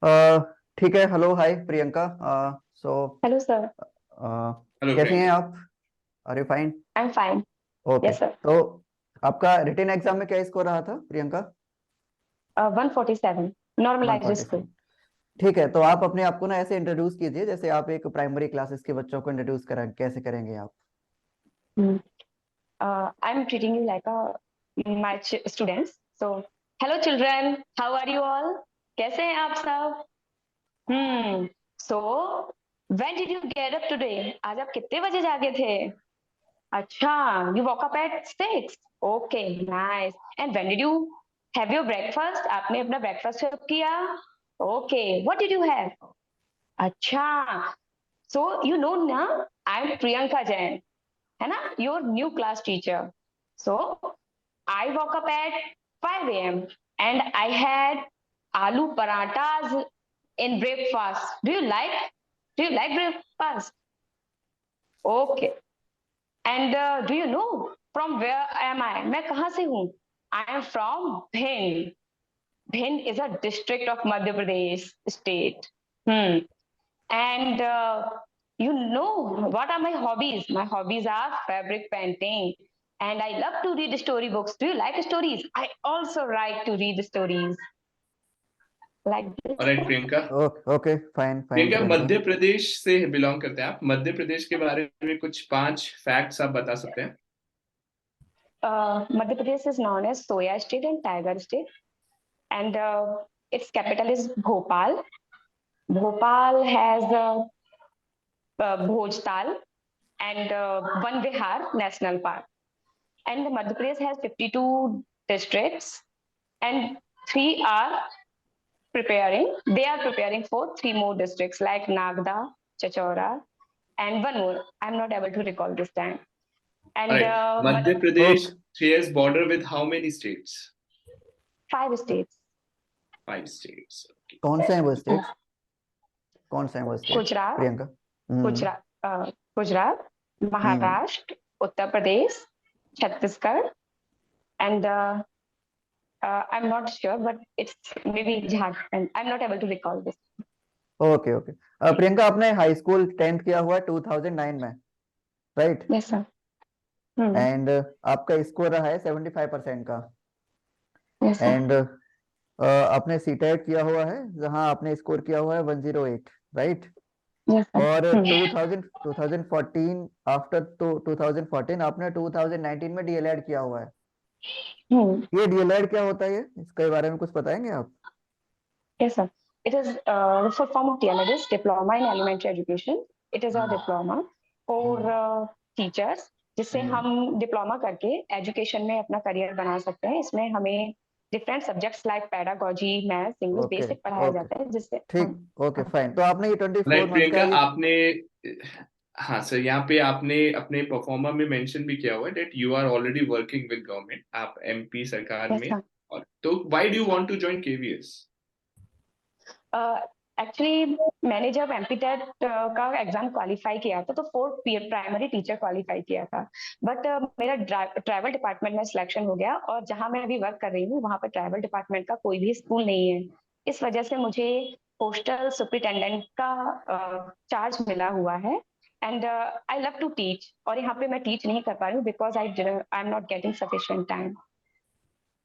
अ, ठीक है। Hello, hi Priyanka. So hello sir. Hello कैसी हैं प्रियंका। आप? Are you fine? I am fine. Okay. Yes sir. तो आपका रिटन एग्जाम में क्या स्कोर रहा था प्रियंका? 147 normalised school. 147। ठीक है, तो आप अपने आप को ना ऐसे इंट्रोड्यूस कीजिए जैसे आप एक प्राइमरी क्लासेस के बच्चों को इंट्रोड्यूस करें। कैसे करेंगे आप? I am treating you like my students. So hello children, how are you all? कैसे हैं आप सब? So when did you get up today? आज आप कितने बजे जागे थे? अच्छा, you woke up at 6। Okay, nice. And when did you have your breakfast? आपने अपना ब्रेकफास्ट किया? Okay, what did you have? अच्छा, सो यू नो ना, आई एम प्रियंका जैन, है ना, your new class teacher. So I walk up eight 5 a.m. and I had aloo parathas in breakfast. Do you like breakfast? Okay. And do you know from where am I? मैं कहाँ से हूँ? I am from Bhind. Bhind is a district of Madhya Pradesh state. Hmm. And you know what are my hobbies? My hobbies are fabric painting. And I love to read storybooks. Do you like stories? I also like to read stories. Like this. Alright Priyanka. Okay okay, fine fine Priyanka Priyanka. Madhya Pradesh से belong करते हैं आप। मध्य प्रदेश के बारे में कुछ 5 facts आप बता सकते हैं? Madhya Pradesh is known as Soya State and Tiger State. And its capital is Bhopal. Bhopal has Bhojtal and Van Vihar National Park. And the Madhya Pradesh has 52 districts, and three are they are preparing for three more districts like Nagda, Chachora, and one more. I'm not able to recall this time. And alright, Madhya Pradesh okay. Shares border with how many states? five states: 5 states. कौन से हैं वो states? कौन से हैं वो states Gujarat, Priyanka? Hmm. Gujarat, Gujarat, hmm. Maharashtra, Uttar Pradesh, Chhattisgarh, and I'm not sure, but it's maybe Jharkhand. I'm not able to recall this. Okay okay. Priyanka, आपने high school 10th किया हुआ 2009 में, right? Yes, sir. Hmm. And आपका score रहा है 75% का। Yes, sir. And आपने CTET किया हुआ है जहां आपने स्कोर किया हुआ है 108, राइट? Yes, sir. और Hmm. 2014, आफ्टर तो 2014 आपने 2019 में डीएलएड किया हुआ है। Hmm. ये डीएलएड क्या होता है? ये इसके बारे में कुछ बताएंगे आप? Yes, sir. It is the full form of DLED is Diploma in Elementary Education. It is a diploma for teachers, जिससे हम डिप्लोमा करके एजुकेशन में अपना करियर बना सकते हैं। इसमें हमें different subjects like pedagogy, maths, English okay basic पढ़ाया ओके, जाता है, जिससे ठीक। हम ओके फाइन। तो आपने ये 24 ऑलराइट मंथ का प्रियंका, ये। आपने, हाँ सर, यहाँ पे आपने अपने परफॉर्मा में मेंशन भी किया हुआ है that you are already working with government, आप एमपी सरकार में। ऐसा और तो why do you want to join KVS? Actually मैंने जब एमपी टेट का एग्जाम क्वालिफाई किया था तो 4 प्राइमरी टीचर क्वालिफाई किया था। बट मेरा ट्रैवल डिपार्टमेंट में सिलेक्शन हो गया, और जहां मैं अभी वर्क कर रही हूँ वहां पर ट्रैवल डिपार्टमेंट का कोई भी स्कूल नहीं है। इस वजह से मुझे पोस्टल सुपरिटेंडेंट का चार्ज मिला हुआ है। And I love to teach, और यहाँ पे मैं टीच नहीं कर पा रही हूँ because I am not getting sufficient time.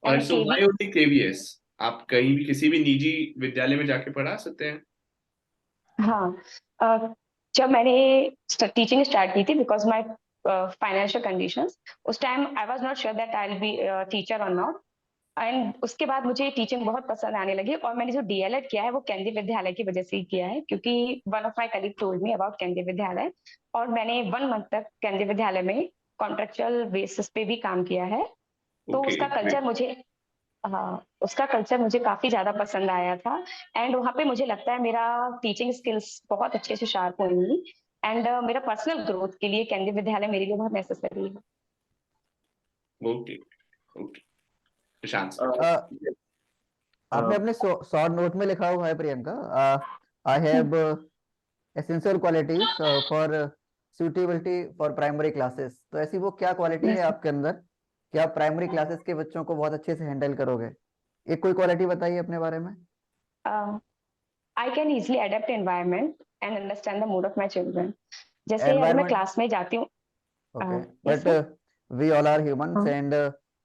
और and so why only KVS? आप कहीं भी किसी भी निजी विद्यालय में जाके पढ़ा सकते हैं। हाँ, जब मैंने टीचिंग स्टार्ट की थी, बिकॉज माई फाइनेंशियल कंडीशंस, उस time I was not sure that I will be teacher और नॉट। एंड उसके बाद मुझे टीचिंग बहुत पसंद आने लगी, और मैंने जो डीएलएड किया है वो केंद्रीय विद्यालय की वजह से ही किया है, क्योंकि one of my colleague told me about केंद्रीय विद्यालय। और मैंने 1 मंथ तक केंद्रीय विद्यालय में कॉन्ट्रेक्चुअल बेसिस पे भी काम किया है। तो ओके। उसका कल्चर मुझे काफी ज्यादा पसंद आया था। एंड वहाँ पे मुझे लगता है मेरा टीचिंग स्किल्स बहुत अच्छे से शार्प होंगी। एंड मेरा पर्सनल ग्रोथ के लिए केंद्रीय विद्यालय मेरे लिए बहुत नेसेसरी है। ओके ओके, प्रशांत सर। आपने अपने शॉर्ट नोट में लिखा हुआ है Priyanka, I have essential qualities for suitability for primary classes. तो ऐसी वो क्या क्वालिटी है यस। आपके अंदर कि आप प्राइमरी क्लासेस के बच्चों को बहुत अच्छे से हैंडल करोगे? एक कोई क्वालिटी बताइए अपने बारे में। I can easily adapt to environment and understand the mood of my children. जैसे अगर मैं Environment, क्लास में जाती हूँ, okay, yes but sir, we all are humans हाँ, and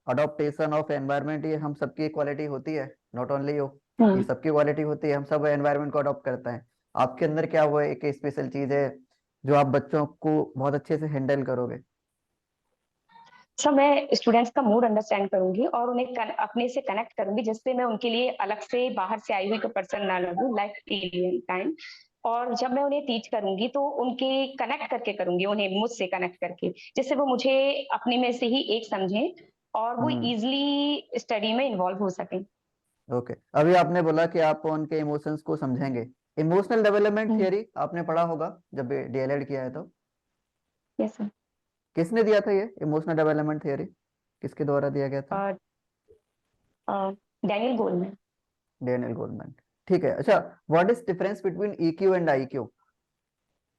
adaptation of environment ये हम सबकी क्वालिटी होती है, not only you, ये सबकी क्वालिटी होती है, हम सब एनवायरनमेंट को अडॉप्ट करते हैं। आपके अंदर क्या वो एक स्पेशल चीज है जो आप बच्चों को बहुत अच्छे से हैंडल करोगे? सर मैं स्टूडेंट्स का मूड अंडरस्टैंड करूंगी और उन्हें अपने से कनेक्ट करूंगी, जिससे मैं उनके लिए अलग से बाहर से आई हुई कोई पर्सन ना लगूं, लाइक एलियन टाइम। और जब मैं उन्हें टीच करूंगी तो उनके कनेक्ट करके करूंगी, उन्हें मुझसे कनेक्ट करके, जिससे वो मुझे अपने में से ही एक समझें और वो इजिली स्टडी में इन्वॉल्व हो सकें। ओके, अभी आपने बोला कि आप उनके इमोशंस को समझेंगे। इमोशनल डेवलपमेंट थियरी आपने पढ़ा होगा जब डीएलएड किया है तो? Yes sir. किसने दिया था ये इमोशनल डेवलपमेंट थियरी? किसके द्वारा दिया गया था? Daniel Goleman. डेनियल गोलमैन, ठीक है। अच्छा, what is difference between EQ and IQ?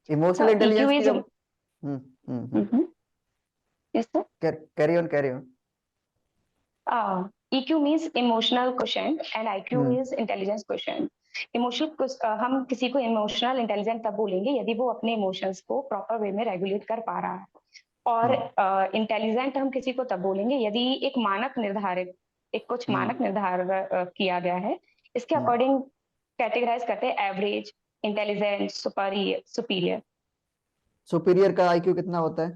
Emotional sir EQ intelligence की इज जब yes sir, carry on carry on. EQ means emotional quotient and IQ is intelligence quotient. हम किसी को emotional intelligent तब बोलेंगे यदि वो अपने इमोशंस को प्रॉपर वे में रेगुलेट कर पा रहा है, और इंटेलिजेंट हम किसी को तब बोलेंगे यदि एक मानक निर्धारित, कुछ मानक निर्धारित किया गया है। इसके अकॉर्डिंग कैटेगराइज करते हैं एवरेज, इंटेलिजेंट, सुपीरियर। सुपीरियर का आईक्यू कितना होता है?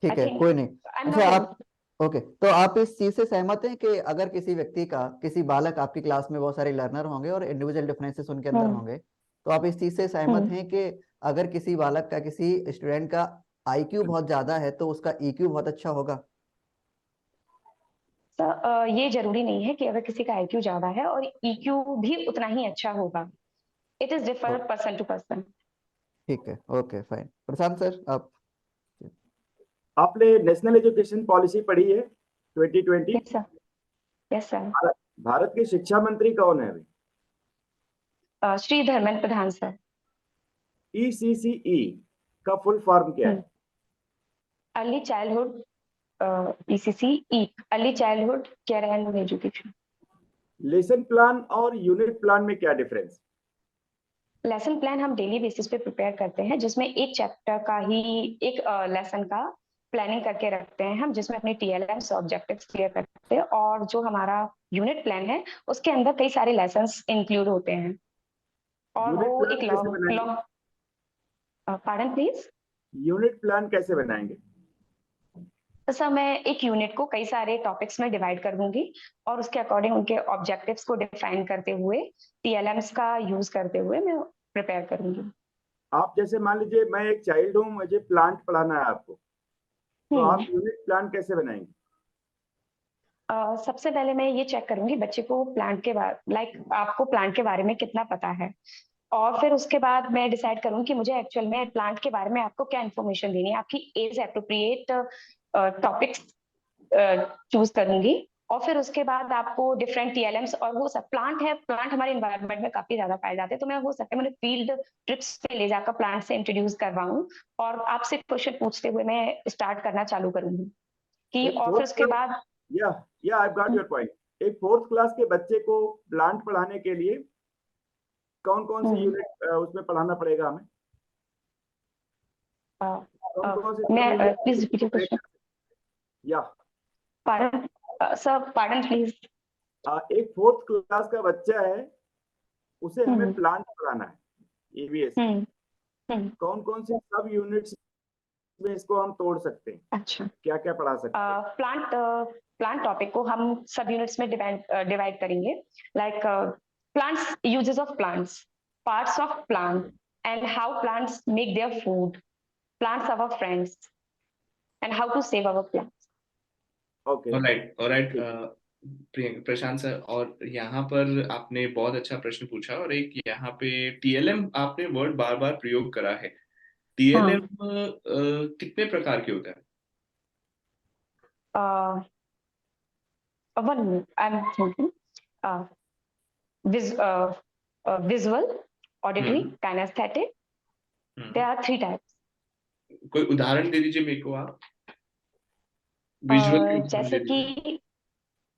ठीक है, कोई नहीं। अच्छा, आप ओके, तो आप इस चीज से सहमत हैं कि अगर किसी व्यक्ति का, किसी बालक, आपकी क्लास में बहुत सारे लर्नर होंगे और इंडिविजुअल डिफरेंसेस उनके अंदर होंगे, तो आप इस चीज से सहमत हैं कि अगर किसी बालक का, किसी स्टूडेंट का आईक्यू बहुत ज्यादा है तो उसका ईक्यू बहुत अच्छा होगा? ये जरूरी नहीं है कि अगर किसी का IQ ज्यादा है और EQ भी उतना ही अच्छा होगा। It is differ person to person. ठीक है, ओके फाइन। प्रशांत सर, आप? आपने नेशनल एजुकेशन पॉलिसी पढ़ी है 2020? Yes sir, yes sir. Bharat के शिक्षा मंत्री कौन है अभी? श्री धर्मेंद्र प्रधान सर। ECCE का फुल फॉर्म क्या है? Early childhood, ECCE, early childhood care and education. Lesson plan और यूनिट प्लान में क्या डिफरेंस? लेसन प्लान हम डेली बेसिस पे प्रिपेयर करते हैं, जिसमें एक चैप्टर का ही, एक लेसन का प्लानिंग करके रखते हैं हम, जिसमें अपने TLMs ऑब्जेक्टिव्स क्लियर करते हैं। और जो हमारा यूनिट प्लान है उसके अंदर कई सारे लेसन्स इंक्लूड होते हैं, और वो एक long pardon please, unit plan कैसे बनाएंगे? सर मैं एक यूनिट को कई सारे टॉपिक्स में डिवाइड कर दूंगी और उसके अकॉर्डिंग उनके ऑब्जेक्टिव्स को डिफाइन करते हुए, TLMs का यूज करते हुए मैं प्रिपेयर करूंगी। आप जैसे मान लीजिए मैं एक चाइल्ड हूँ, मुझे प्लांट पढ़ाना है आपको, तो आप यूनिट प्लान कैसे बनाएंगे? सबसे पहले मैं ये चेक करूंगी बच्चे को प्लांट के बारे, आपको प्लांट के बारे में कितना पता है, और फिर उसके बाद मैं डिसाइड करूंगी कि मुझे एक्चुअल में प्लांट के बारे में आपको क्या इन्फॉर्मेशन देनी है। आपकी एज अप्रोप्रिएट टॉपिक्स चूज करूंगी, और फिर उसके बाद आपको डिफरेंट TLMs, और वो सब प्लांट है, प्लांट हमारे इन्वायरमेंट में काफी ज्यादा पाए जाते हैं, तो मैं हो सकता है मैंने फील्ड ट्रिप्स पे ले जाकर प्लांट से इंट्रोड्यूस करवाऊं और आपसे क्वेश्चन पूछते हुए मैं स्टार्ट करना चालू करूंगी कि, और फिर उसके बाद या आई गॉट योर पॉइंट। एक 4th क्लास के बच्चे को प्लांट पढ़ाने के लिए कौन कौन सी यूनिट उसमें पढ़ाना पड़ेगा हमें? मैं प्लीज रिपीट योर क्वेश्चन। या पार्डन सर, पार्डन प्लीज। एक 4th क्लास का बच्चा है, उसे हमें प्लांट पढ़ाना है EVS। कौन कौन से सब यूनिट्स में इसको हम तोड़ सकते हैं? अच्छा, क्या क्या पढ़ा सकते हैं? प्लांट टॉपिक को हम सब यूनिट्स में डिवाइड करेंगे, like plants, uses of plants, parts of plant and how plants make their food, plants our friends and how to save our plants. Okay, alright Prashant sir, और यहाँ पर आपने बहुत अच्छा प्रश्न पूछा, और एक यहाँ पे TLM आपने वर्ड बार बार प्रयोग करा है। TLM कितने प्रकार के होते हैं? One minute, I'm thinking. Visual, auditory, kinesthetic. There are 3 types. कोई उदाहरण दे दीजिए मेरे को आप विजुअल के। जैसे कि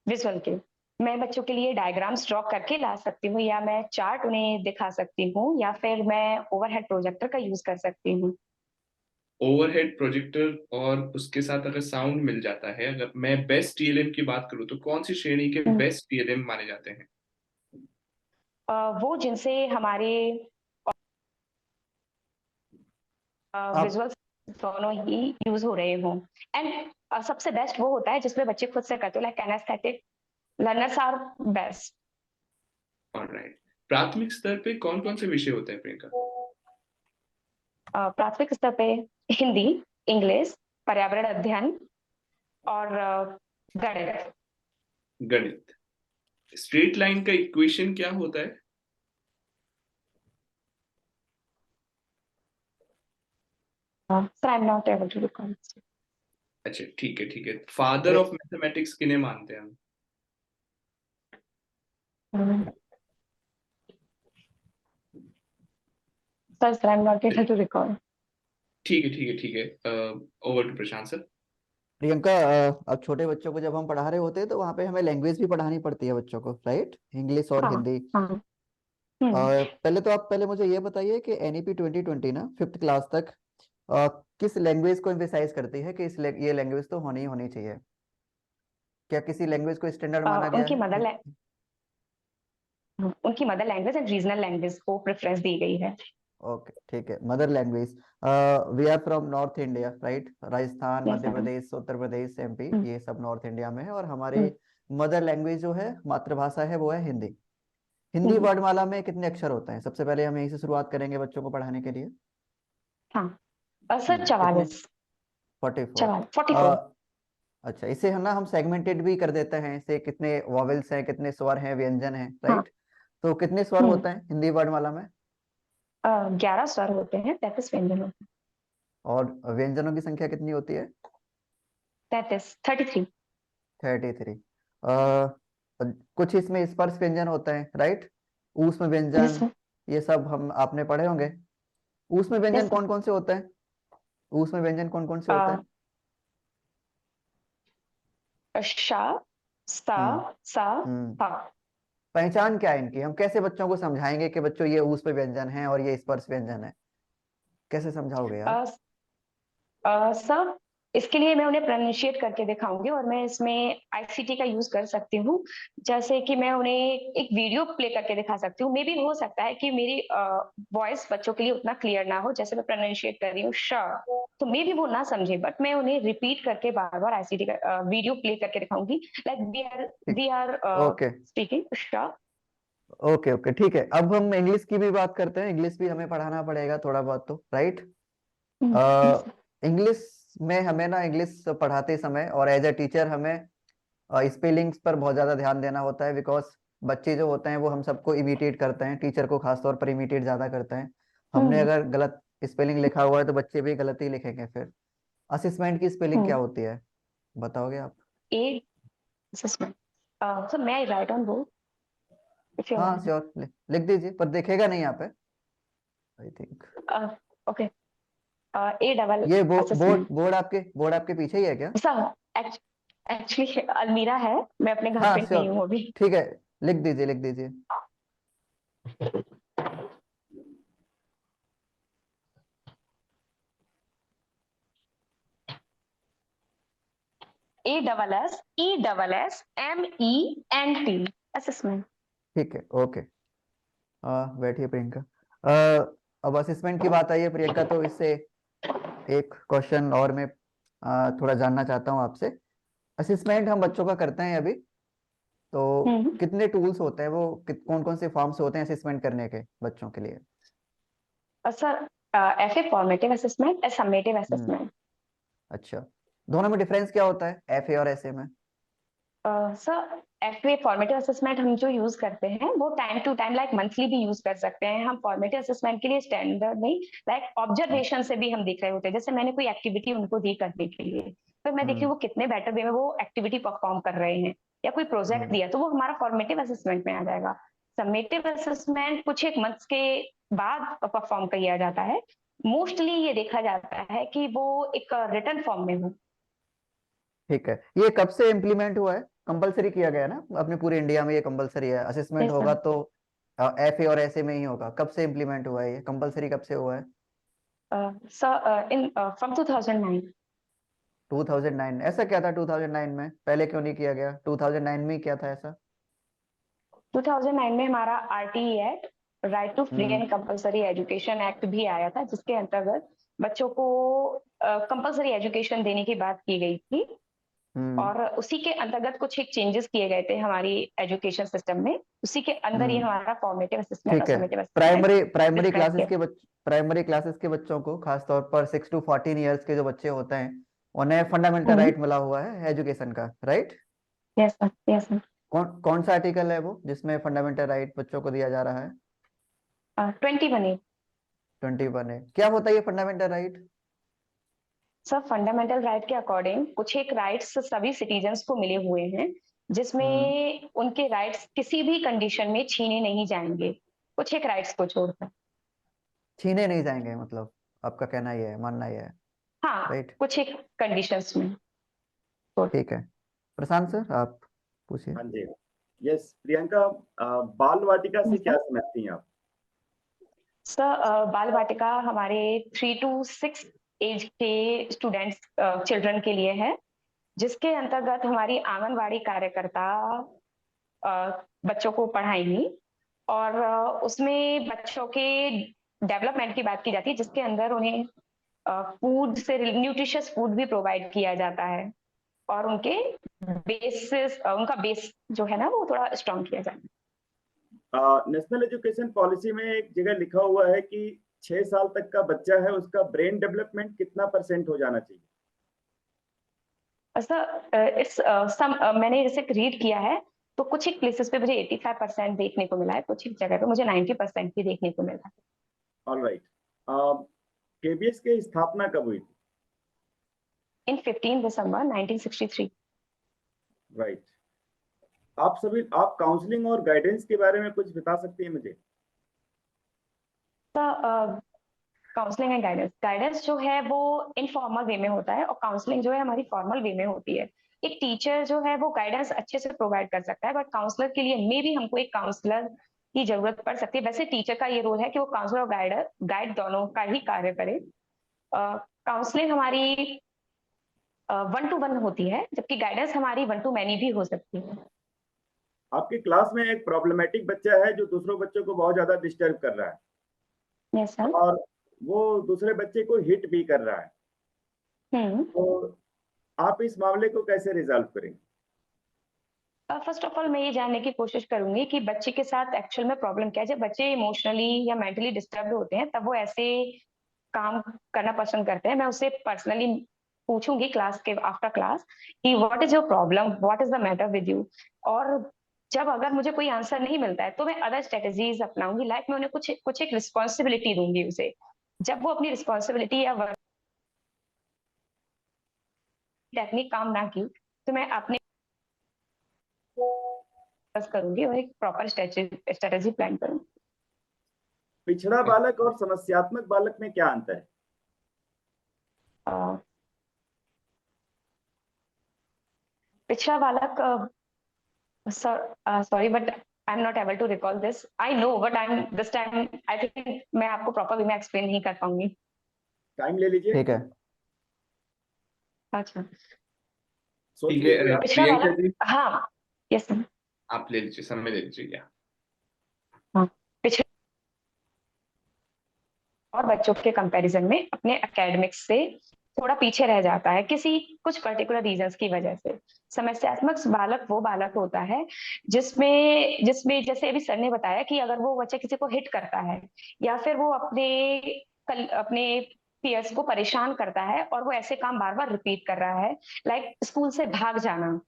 विजुअल के मैं बच्चों के लिए डायग्राम्स ड्रॉ करके ला सकती हूँ, या मैं चार्ट उन्हें दिखा सकती हूँ, या फिर मैं ओवरहेड प्रोजेक्टर का यूज कर सकती हूँ। ओवरहेड प्रोजेक्टर और उसके साथ अगर साउंड मिल जाता है, अगर मैं बेस्ट टीएलएम की बात करूँ तो कौन सी श्रेणी के हम्म। बेस्ट टीएलएम माने जाते हैं? वो जिनसे हमारे आप विजुअल्स दोनों ही यूज हो रहे हों। एंड सबसे बेस्ट वो होता है जिसमें बच्चे खुद से करते हो, like anaesthetic learners are best. Alright. प्राथमिक स्तर पे कौन कौन से विषय होते हैं प्रियंका? प्राथमिक स्तर पे हिंदी, इंग्लिश, पर्यावरण अध्ययन और गणित। गणित। स्ट्रेट लाइन का इक्वेशन क्या होता है? Sir I am not able to recall. अच्छा, ठीक है ठीक है। फादर ऑफ मैथमेटिक्स किन्हें मानते हैं हम? Sir I am not able to recall. ठीक है ठीक है ठीक है। Over to Prashant sir. Priyanka, अब छोटे बच्चों को जब हम पढ़ा रहे होते हैं तो वहाँ पे हमें लैंग्वेज भी पढ़ानी पड़ती है बच्चों को, राइट? इंग्लिश और हाँ हिंदी। हाँ। पहले तो आप पहले मुझे ये बताइए कि एनईपी 2020 ना 5th क्लास तक अ, किस लैंग्वेज को एम्फेसाइज करती है कि ये लैंग्वेज तो होनी ही होनी चाहिए? क्या किसी लैंग्वेज को स्टैंडर्ड माना गया उनकी है? Mother language and regional language को प्रेफरेंस दी गई है। ओके, ठीक है। Mother language, we are from north India, right? Rajasthan, yes Madhya sir. Pradesh, Uttar Pradesh, MP, ये सब नॉर्थ इंडिया में है। और हमारी हम्म। मदर लैंग्वेज जो है, मातृभाषा है, वो है हिंदी। हिंदी वर्णमाला में कितने अक्षर होते हैं? सबसे पहले हम यहीं से शुरुआत करेंगे बच्चों को पढ़ाने के लिए। हाँ सर, कितने? 44। 44। 44। अच्छा, इसे हम ना हम सेगमेंटेड भी कर देते हैं, इसे कितने वॉवेल्स हैं, कितने स्वर हैं, व्यंजन हैं, हाँ। राइट? तो कितने स्वर हम्म। होते हैं हिंदी वर्णमाला में? 11 स्वर होते हैं, 33 व्यंजन होते हैं। और व्यंजनों की संख्या कितनी होती है? 33। 33। कुछ इसमें स्पर्श व्यंजन होते हैं, राइट? ऊष्म यस व्यंजन, सर। ये सब हम आपने पढ़े होंगे। ऊष्म व्यंजन यस कौन कौन से होते हैं? ऊष्म व्यंजन कौन कौन से होते हैं? सर, श, स, हम्म स, हम्म ह। पहचान क्या है इनकी? हम कैसे बच्चों को समझाएंगे कि बच्चों ये ऊष्म व्यंजन है और ये स्पर्श व्यंजन है? कैसे समझाओगे आप? सर, इसके लिए मैं उन्हें प्रोनाउंशिएट करके दिखाऊंगी, और मैं इसमें आईसीटी का यूज कर सकती हूँ। जैसे कि मैं उन्हें एक वीडियो प्ले करके दिखा सकती हूँ। मे भी हो सकता है कि मेरी वॉइस बच्चों के लिए उतना क्लियर ना हो, जैसे मैं प्रोनाउंशिएट कर रही हूँ श, तो मे भी वो ना समझे, बट मैं उन्हें रिपीट करके बार बार आईसीटी का वीडियो प्ले करके दिखाऊंगी। लाइक ठीक। वी आर ओके स्पीकिंग श। ओके ओके, ठीक है। अब हम इंग्लिश की भी बात करते हैं। इंग्लिश भी हमें पढ़ाना पड़ेगा थोड़ा बहुत तो, राइट? इंग्लिश में हमें ना इंग्लिश पढ़ाते समय और एज ए टीचर हमें स्पेलिंग्स पर बहुत ज्यादा ध्यान देना होता है, बिकॉज बच्चे जो होते हैं वो हम सबको इमिटेट करते हैं, टीचर को खास तौर पर इमिटेट ज्यादा करते हैं। हमने अगर गलत स्पेलिंग लिखा हुआ है तो बच्चे भी गलत ही लिखेंगे फिर। असिस्मेंट की स्पेलिंग क्या होती है, बताओगे आप? ए असेसमेंट। सो मैं right on board if you हाँ वांट। श्योर, लिख दीजिए, पर देखेगा नहीं यहाँ पे, I think. Okay. A double ये असेसमेंट। बोर्ड आपके पीछे ही है क्या? सर, एक्चुअली अलमीरा है, मैं अपने घर हाँ पे श्योर, नहीं हूँ अभी। ठीक है। लिख दीजिए लिख दीजिए। ASSESSMENT assessment. ठीक है, ओके। बैठिए प्रियंका। अब असेसमेंट की बात आई है प्रियंका, तो इससे एक क्वेश्चन और मैं थोड़ा जानना चाहता हूँ आपसे। असेसमेंट हम बच्चों का करते हैं अभी, तो कितने टूल्स होते हैं वो, कौन कौन से फॉर्म्स होते हैं असेसमेंट करने के बच्चों के लिए? Sir, FA formative assessment, summative hmm assessment. अच्छा, दोनों में डिफरेंस क्या होता है, एफए और एसए में? सर, FA फॉर्मेटिव असेसमेंट हम जो यूज करते हैं वो time to time, like monthly भी यूज कर सकते हैं। हम फॉर्मेटिव असेसमेंट के लिए स्टैंडर्ड नहीं, लाइक ऑब्जर्वेशन से भी हम देख रहे होते हैं। जैसे मैंने कोई एक्टिविटी उनको दी करने के लिए, तो मैं देखी हम्म वो कितने बेटर वे में वो एक्टिविटी परफॉर्म कर रहे हैं, या कोई प्रोजेक्ट हम्म दिया तो वो हमारा फॉर्मेटिव असेसमेंट में आ जाएगा। समेटिव असेसमेंट कुछ एक मंथ्स के बाद परफॉर्म किया जाता है। मोस्टली ये देखा जाता है कि वो एक रिटन फॉर्म में हो। ठीक है। ये कब से इम्प्लीमेंट हुआ है? कंपलसरी किया गया है ना अपने पूरे इंडिया में, ये कंपलसरी है। असेसमेंट Yes, होगा sir. तो FA और SA में ही होगा। कब से इम्प्लीमेंट हुआ है ये कंपलसरी, कब से हुआ है? So from 2009. 2009। ऐसा क्या था 2009 में, पहले क्यों नहीं किया गया? 2009 में ही क्या था ऐसा? 2009 में हमारा RTE act, right to free and compulsory education act भी आया था, जिसके अंतर्गत बच्चों को कंपलसरी एजुकेशन देने की बात की गई थी। और उसी के अंतर्गत कुछ एक चेंजेस किए गए थे हमारी एजुकेशन सिस्टम में। उसी के अंदर ये हमारा फॉर्मेटिव असेसमेंट और ठीक है। समेटिव असेसमेंट प्राइमरी क्लासेस के बच्चों को, खासतौर पर 6 to 14 ईयर्स के जो बच्चे होते हैं, उन्हें फंडामेंटल राइट मिला हुआ है एजुकेशन का, right? Yes sir, yes sir. कौन सा आर्टिकल है वो जिसमें फंडामेंटल राइट बच्चों को दिया जा रहा है? 21A। 21 है। क्या होता है ये fundamental right? Sir fundamental right के अकॉर्डिंग कुछ एक राइट्स सभी सिटीजन्स को मिले हुए हैं, जिसमें उनके राइट्स किसी भी कंडीशन में छीने नहीं जाएंगे, कुछ एक राइट्स को छोड़कर। छीने नहीं जाएंगे, मतलब आपका कहना ये है, मानना ये है, हाँ, राइट? कुछ एक कंडीशंस में। ठीक है, प्रशांत सर आप पूछिए। हाँ जी, यस प्रियंका, बाल वाटिका से Yes, क्या समझती हैं आप? सर बाल वाटिका हमारे 3 to 6 एज के स्टूडेंट्स, चिल्ड्रन के लिए है, जिसके अंतर्गत हमारी आंगनवाड़ी कार्यकर्ता बच्चों को पढ़ाएंगी। और उसमें बच्चों के डेवलपमेंट की बात की जाती है, जिसके अंदर उन्हें फूड से न्यूट्रिशियस फूड भी प्रोवाइड किया जाता है, और उनके उनका बेस जो है ना वो थोड़ा स्ट्रॉन्ग किया जाता है। नेशनल एजुकेशन पॉलिसी में एक जगह लिखा हुआ है कि 6 साल तक का बच्चा है, उसका ब्रेन डेवलपमेंट कितना % हो जाना चाहिए? मैंने जैसे रीड किया है, तो कुछ एक प्लेसेस पे मुझे 85% देखने को मिला है, कुछ एक जगह पे मुझे 90% भी देखने को मिला है। ऑलराइट। KBS की स्थापना कब हुई थी? इन 15 दिसंबर 1963। राइट। आप काउंसलिंग और गाइडेंस के बारे में कुछ बता सकती हैं मुझे? काउंसलिंग एंड गाइडेंस जो है वो इनफॉर्मल वे में होता है, और काउंसलिंग जो है हमारी फॉर्मल वे में होती है। एक टीचर जो है वो गाइडेंस अच्छे से प्रोवाइड कर सकता है, बट काउंसलर के लिए मे भी हमको एक काउंसलर की जरूरत पड़ सकती है। वैसे टीचर का ये रोल है कि वो काउंसलर और गाइड दोनों का ही कार्य करे। काउंसलिंग हमारी 1 to 1 होती है, जबकि गाइडेंस हमारी 1 to many भी हो सकती है। आपकी क्लास में एक प्रॉब्लमेटिक बच्चा है जो दूसरों बच्चों को बहुत ज्यादा डिस्टर्ब कर रहा है। Yes sir. और वो दूसरे बच्चे को हिट भी कर रहा है, तो आप इस मामले को कैसे रिजॉल्व करेंगे? फर्स्ट ऑफ ऑल मैं ये जानने की कोशिश करूंगी कि बच्चे के साथ एक्चुअल में प्रॉब्लम क्या है। जब बच्चे इमोशनली या मेंटली डिस्टर्ब होते हैं, तब वो ऐसे काम करना पसंद करते हैं। मैं उससे पर्सनली पूछूंगी क्लास के आफ्टर क्लास कि what is your problem, what is the matter with you. और जब अगर मुझे कोई आंसर नहीं मिलता है, तो मैं अदर स्ट्रेटेजीज अपनाऊंगी, लाइक मैं उन्हें कुछ एक रिस्पॉन्सिबिलिटी दूंगी उसे। जब वो अपनी रिस्पॉन्सिबिलिटी या वर्क टेक्निक काम ना की, तो मैं अपने करूंगी और एक प्रॉपर स्ट्रेटेजी प्लान करूंगी। पिछड़ा बालक और समस्यात्मक बालक में क्या अंतर है? पिछड़ा बालक, sorry but I'm not able to recall this. I know but this time I think मैं आपको प्रॉपर वे में एक्सप्लेन नहीं कर पाऊंगी। टाइम ले लीजिए। ठीक है, अच्छा, सोच ठीक है। लीजिए आप। पिछड़ा प्रियंका वाला, जी हाँ यस सर। आप ले लीजिए, समय ले लीजिए क्या। हाँ, पिछड़ा और बच्चों के कंपैरिजन में अपने एकेडमिक्स से थोड़ा पीछे रह जाता है किसी कुछ पर्टिकुलर रीजंस की वजह से। समस्यात्मक बालक वो बालक होता है जिसमें जिसमें जैसे अभी सर ने बताया कि अगर वो बच्चा किसी को हिट करता है, या फिर वो अपने पीयर्स को परेशान करता है, और वो ऐसे काम बार बार रिपीट कर रहा है, लाइक स्कूल से भाग जाना,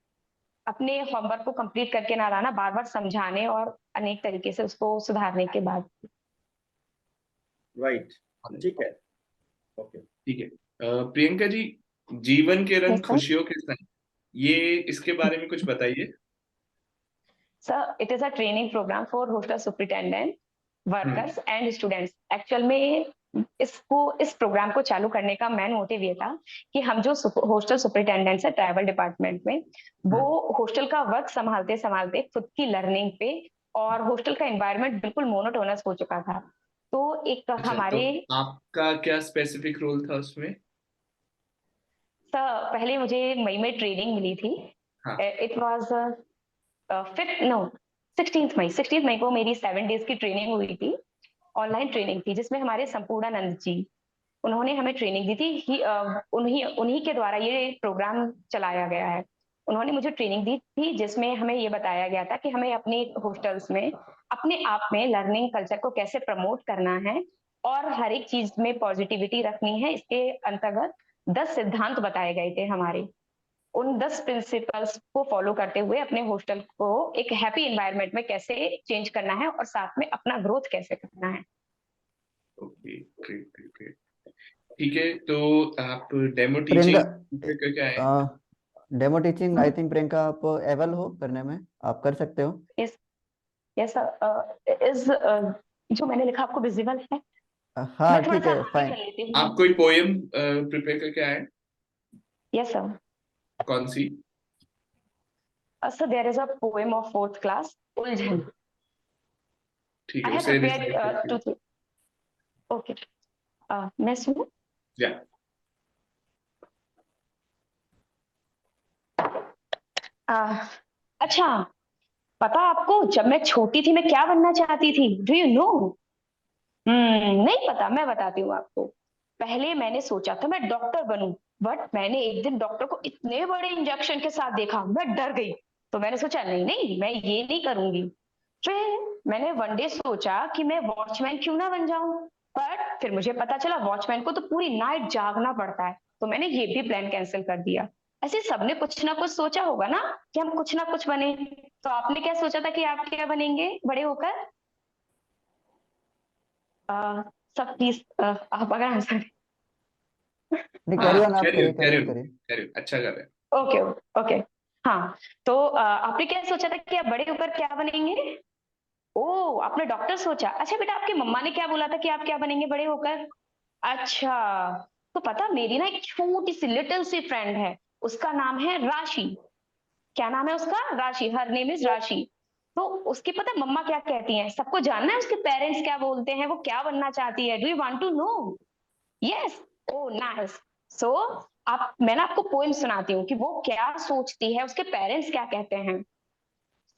अपने होमवर्क को कंप्लीट करके ना लाना, बार बार समझाने और अनेक तरीके से उसको सुधारने के बाद। राइट, ठीक है, ओके। ठीक है। प्रियंका जी, जीवन के रंग Yes, sir. खुशियों के संग, ये इसके बारे में कुछ बताइए। Sir, it is a training program for hostel superintendent, workers and students. Actual में इस प्रोग्राम को चालू करने का मेन मोटिव ये था कि हम जो हॉस्टल सुपरिटेंडेंट्स है ट्राइबल डिपार्टमेंट में, वो हॉस्टल का वर्क संभालते संभालते खुद की लर्निंग पे, और हॉस्टल का एनवायरनमेंट बिल्कुल मोनोटोनस हो चुका था। तो एक अच्छा, हमारे तो आपका क्या स्पेसिफिक रोल था उसमें? पहले मुझे मई में ट्रेनिंग मिली थी। हाँ। इट वाज 16 मई को मेरी 7 डेज की ट्रेनिंग हुई थी, ऑनलाइन ट्रेनिंग थी, जिसमें हमारे संपूर्णानंद जी, उन्होंने हमें ट्रेनिंग दी थी। उन्हीं के द्वारा ये प्रोग्राम चलाया गया है। उन्होंने मुझे ट्रेनिंग दी थी जिसमें हमें ये बताया गया था कि हमें अपने हॉस्टल्स में अपने आप में लर्निंग कल्चर को कैसे प्रमोट करना है और हर एक चीज में पॉजिटिविटी रखनी है। इसके अंतर्गत 10 सिद्धांत बताए गए थे हमारे। उन 10 प्रिंसिपल्स को फॉलो करते हुए अपने हॉस्टल को एक हैप्पी एनवायरनमेंट में कैसे चेंज करना है और साथ में अपना ग्रोथ कैसे करना है। Okay, great great great. ठीक है, तो आप डेमो प्रियंका, टीचिंग करके आए हैं? Demo teaching I think Priyanka आप एबल हो करने में, आप कर सकते हो। यस यस इज जो मैंने लिखा आपको विजिबल है? हाँ मैं थोड़ा ठीक सा है, आगे फाइन। कर लेती हूँ। आप कोई पोएम प्रिपेयर करके आए हैं? Yes sir. कौन सी? Sir there is a poem of 4th class, उलझन। ठीक आई है, हैव उसे प्रिपेयर्ड रिसाइट करके। 2 3। ओके, मैं सुनूं? या। अच्छा, पता आपको जब मैं छोटी थी मैं क्या बनना चाहती थी? Do you know? नहीं पता, मैं बताती हूँ आपको। पहले मैंने सोचा था मैं डॉक्टर बनूं, बट मैंने एक दिन डॉक्टर को इतने बड़े इंजेक्शन के साथ देखा, मैं डर गई। तो मैंने सोचा नहीं नहीं, मैं ये नहीं करूंगी। फिर मैंने वन डे सोचा कि मैं वॉचमैन क्यों ना बन जाऊं, बट फिर मुझे पता चला वॉचमैन को तो पूरी नाइट जागना पड़ता है, तो मैंने ये भी प्लान कैंसिल कर दिया। ऐसे सबने कुछ ना कुछ सोचा होगा ना कि हम कुछ ना कुछ बने। तो आपने क्या सोचा था कि आप क्या बनेंगे बड़े होकर? सब प्लीज आप अगर आंसर। नहीं, हाँ, कैरी ऑन, आप करिए कैरी करिए ऑन, करिए। कैरी ऑन, अच्छा कर रहे हैं। Okay okay. हाँ, तो आपने क्या सोचा था कि आप बड़े होकर क्या बनेंगे? ओ, आपने डॉक्टर सोचा। अच्छा बेटा, आपकी मम्मा ने क्या बोला था कि आप क्या बनेंगे बड़े होकर? अच्छा, तो पता मेरी ना एक छोटी सी लिटिल सी फ्रेंड है, उसका नाम है राशि। क्या नाम है उसका? राशि। हर नेम इज राशि। तो उसकी पता है मम्मा क्या कहती हैं? सबको जानना है उसके पेरेंट्स क्या बोलते हैं, वो क्या बनना चाहती है? Do you want to know? Yes. Oh nice. So आप, मैं ना आपको पोएम सुनाती हूँ कि वो क्या सोचती है, उसके पेरेंट्स क्या कहते हैं।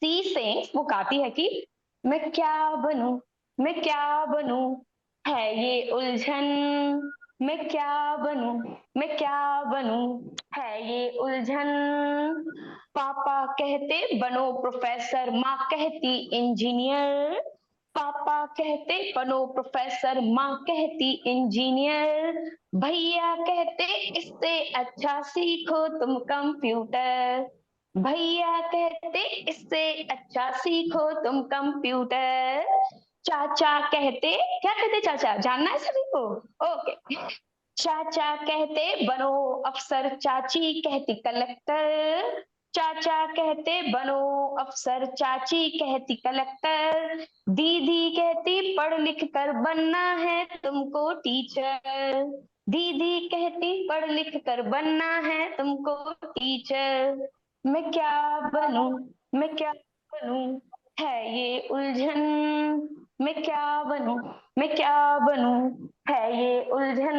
सी सेइंग्स, वो गाती है कि मैं क्या बनूं, मैं क्या बनूं, है ये उलझन। मैं क्या बनूं, मैं क्या बनूं, है ये उलझन। पापा कहते बनो प्रोफेसर, माँ कहती इंजीनियर। पापा कहते बनो प्रोफेसर, माँ कहती इंजीनियर। भैया कहते इससे अच्छा सीखो तुम कंप्यूटर। भैया कहते इससे अच्छा सीखो तुम कंप्यूटर। चाचा कहते, क्या कहते चाचा, जानना है सभी को? ओके। चाचा कहते बनो अफसर, चाची कहती कलेक्टर। चाचा कहते बनो अफसर, चाची कहती कलेक्टर। दीदी कहती पढ़ लिख कर बनना है तुमको टीचर। दीदी कहती पढ़ लिख कर बनना है तुमको टीचर। मैं क्या बनूं, मैं क्या बनूं, है ये उलझन। मैं क्या बनूं, मैं क्या बनूं, है ये उलझन।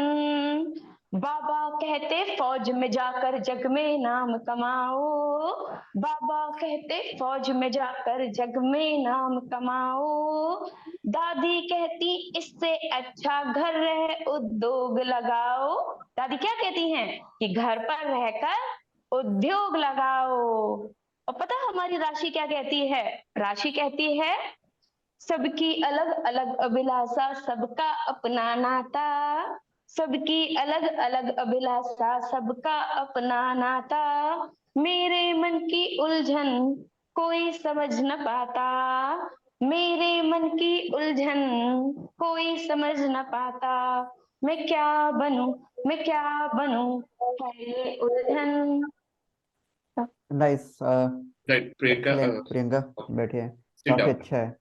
बाबा कहते फौज में जाकर जग में नाम कमाओ। बाबा कहते फौज में जाकर जग में नाम कमाओ। दादी कहती इससे अच्छा घर रह उद्योग लगाओ। दादी क्या कहती हैं कि घर पर रहकर उद्योग लगाओ। और पता है हमारी राशि क्या कहती है? राशि कहती है सबकी अलग अलग अभिलाषा, सबका अपना नाता। सबकी अलग अलग अभिलाषा, सबका अपना नाता। मेरे मन की उलझन कोई समझ न पाता। मेरे मन की उलझन कोई समझ न पाता। मैं क्या बनूं, मैं क्या बनूं, है ये उलझन। Nice, right Priyanka, excellent Priyanka, बैठिए, सिट काफी डाउन। अच्छा है।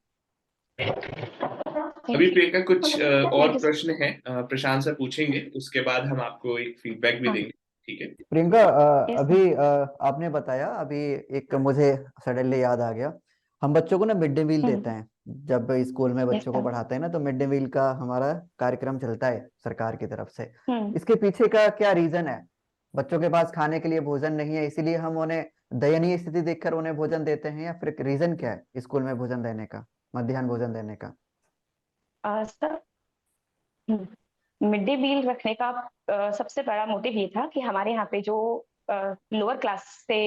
अभी प्रियंका कुछ Thank और you. प्रश्न है, प्रशांत सर पूछेंगे, उसके बाद हम आपको एक फीडबैक भी हाँ। देंगे, ठीक है? प्रियंका, Yes, अभी आपने बताया, अभी एक मुझे सडनली याद आ गया। हम बच्चों को ना मिड डे मील देते हैं, जब स्कूल में बच्चों को sir. पढ़ाते हैं ना, तो मिड डे मील का हमारा कार्यक्रम चलता है सरकार की तरफ से। हम्म इसके पीछे का क्या रीजन है? बच्चों के पास खाने के लिए भोजन नहीं है, इसीलिए हम उन्हें दयनीय स्थिति देखकर उन्हें भोजन देते हैं, या फिर रीजन क्या है स्कूल में भोजन देने का, मध्याह्न भोजन देने का? सर, मिड डे मील रखने का सबसे बड़ा मोटिव ये था कि हमारे यहाँ पे जो लोअर क्लास से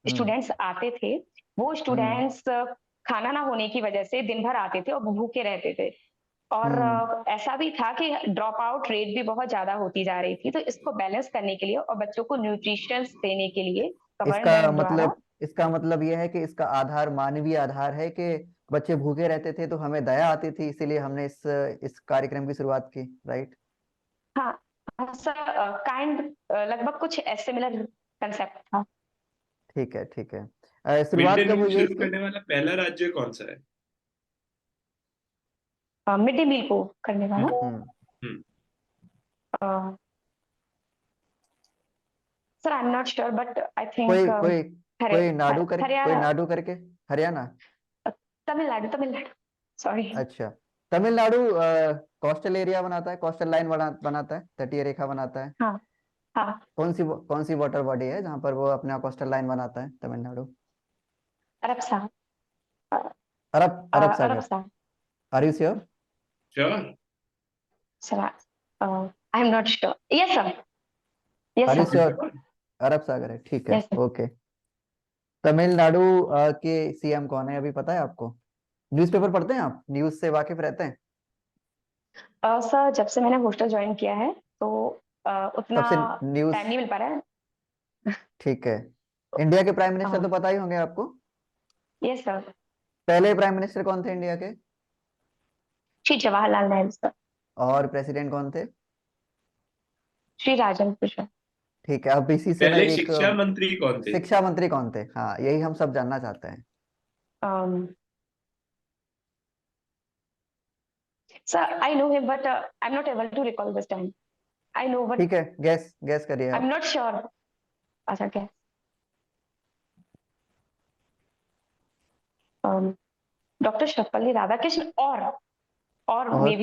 स्टूडेंट्स आते थे, वो स्टूडेंट्स खाना ना होने की वजह से दिन भर आते थे और भूखे रहते थे। और ऐसा भी था कि ड्रॉप आउट रेट भी बहुत ज्यादा होती जा रही थी। तो इसको बैलेंस करने के लिए और बच्चों को न्यूट्रिशंस देने के लिए गवर्नमेंट द्वारा इसका मतलब यह है कि इसका आधार मानवीय आधार है कि बच्चे भूखे रहते थे तो हमें दया आती थी, इसीलिए हमने इस कार्यक्रम की शुरुआत की, राइट? हाँ सर, काइंड लगभग कुछ सिमिलर कंसेप्ट था। ठीक है, ठीक है। मिड शुरुआत डे कब मील हुई है शुरू इसकी? करने वाला पहला राज्य कौन सा है? मिड डे मील को करने वाला hmm sir, I am not sure but I कोई थिंक कोई कोई नाडु करके, कोई हरियाणा, नाडु करके, हरियाणा? तमिलनाडु, तमिलनाडु, सॉरी। अच्छा, तमिलनाडु कोस्टल एरिया बनाता है, कोस्टल लाइन बनाता है, तटीय रेखा बनाता है। हाँ हाँ, कौन सी वाटर बॉडी है जहां पर वो अपना कोस्टल लाइन बनाता है तमिलनाडु? अरब साहब, अरब अरब सागर। साहब। Are you sure? Sure. Sir, I am not sure. Yes sir, yes are you sir, sure? अरब सागर है, ठीक है, यस सर। ओके। तमिलनाडु के सीएम कौन है, अभी पता है आपको? न्यूज़पेपर पढ़ते हैं आप? न्यूज़ से वाकिफ रहते हैं? सर, जब से मैंने हॉस्टल ज्वाइन किया है तो उतना सबसे न्यूज़, टाइम नहीं मिल पा रहा है। ठीक है। इंडिया के प्राइम मिनिस्टर तो पता ही होंगे आपको। यस सर, पहले प्राइम मिनिस्टर कौन थे इंडिया के? श्री जवाहरलाल नेहरू सर। और प्रेसिडेंट कौन थे? श्री राजेंद्र प्रसाद। ठीक है, अब इसी से मैं पहले एक शिक्षा मंत्री कौन थे? शिक्षा मंत्री कौन थे, हाँ यही हम सब जानना चाहते हैं। Sir, I know him, but I'm not able to recall this time. I know, but ठीक है, गैस करिए I'm आप। not sure. अच्छा, क्या? डॉक्टर सर्वपल्ली राधाकृष्ण और may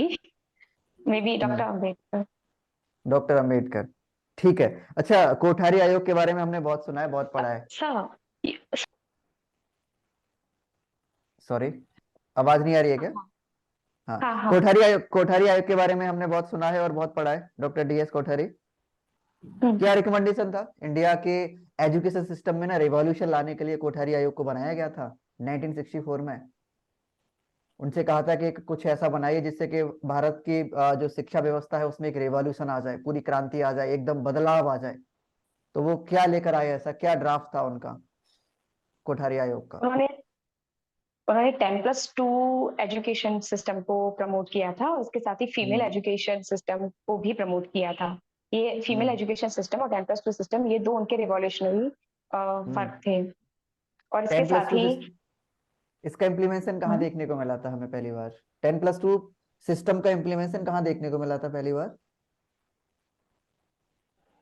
be doctor Ambedkar. Doctor Ambedkar, ठीक है। अच्छा, कोठारी आयोग के बारे में हमने बहुत सुना है, बहुत पढ़ा है। सर, सॉरी, आवाज नहीं आ रही है क्या? हाँ, हाँ हाँ। कोठारी आयोग के बारे में हमने बहुत सुना है और बहुत पढ़ा है, डॉक्टर डीएस कोठारी। क्या रिकमेंडेशन था इंडिया के एजुकेशन सिस्टम में ना रिवॉल्यूशन लाने के लिए कोठारी आयोग को बनाया गया था 1964 में। उनसे कहा था कि कुछ ऐसा बनाइए जिससे कि भारत की जो शिक्षा व्यवस्था है उसमें एक रिवॉल्यूशन आ जाए, पूरी क्रांति आ जाए, एकदम बदलाव आ जाए। तो वो क्या लेकर आए, ऐसा क्या ड्राफ्ट था उनका, कोठारी आयोग का? उन्होंने उन्होंने 10+2 एजुकेशन सिस्टम को प्रमोट किया था और उसके साथ ही फीमेल एजुकेशन सिस्टम को भी प्रमोट किया था। ये फीमेल एजुकेशन सिस्टम और 10+2 सिस्टम, ये दो उनके रिवॉल्यूशनरी फर्क थे। और इसके 10+2 साथ ही इसका इम्प्लीमेंटेशन कहाँ देखने को मिला था हमें पहली बार? 10+2 सिस्टम का इम्प्लीमेंटेशन कहाँ देखने को मिला था पहली बार?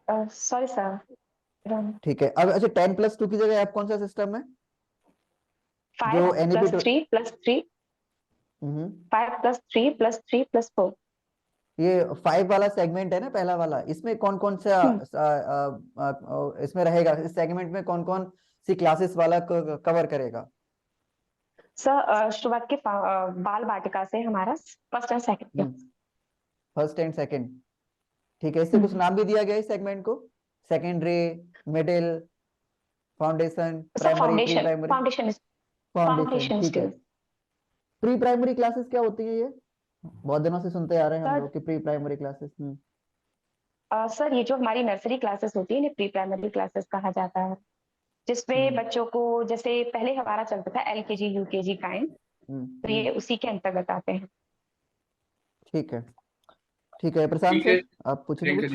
सॉरी सर, ठीक है, अब अच्छा 10+2 की जगह आप कौन सा सिस्टम है जो 5+3+3, 5+3+3+4। ये 5 वाला सेगमेंट है ना, पहला वाला, इसमें कौन कौन सा इसमें रहेगा, इस सेगमेंट में कौन कौन सी क्लासेस वाला कवर करेगा? सर, शुरुआत के बाल वाटिका से हमारा first and second. First and second, ठीक है। इससे कुछ नाम भी दिया गया है इस सेगमेंट को? Secondary, middle, foundation, primary, pre primary? Foundation, ठीक है। प्री प्राइमरी क्लासेस क्या होती है, ये बहुत दिनों से सुनते आ रहे हैं हम लोग कि प्री प्राइमरी क्लासेस। सर, ये जो हमारी नर्सरी क्लासेस होती है इन्हें प्री प्राइमरी क्लासेस कहा जाता है, जिसमें बच्चों को, जैसे पहले हमारा चलता था LKG UKG काइंड, तो ये उसी के अंतर्गत आते हैं। ठीक है, ठीक है। प्रशांत सर, आप पूछ रहे कुछ?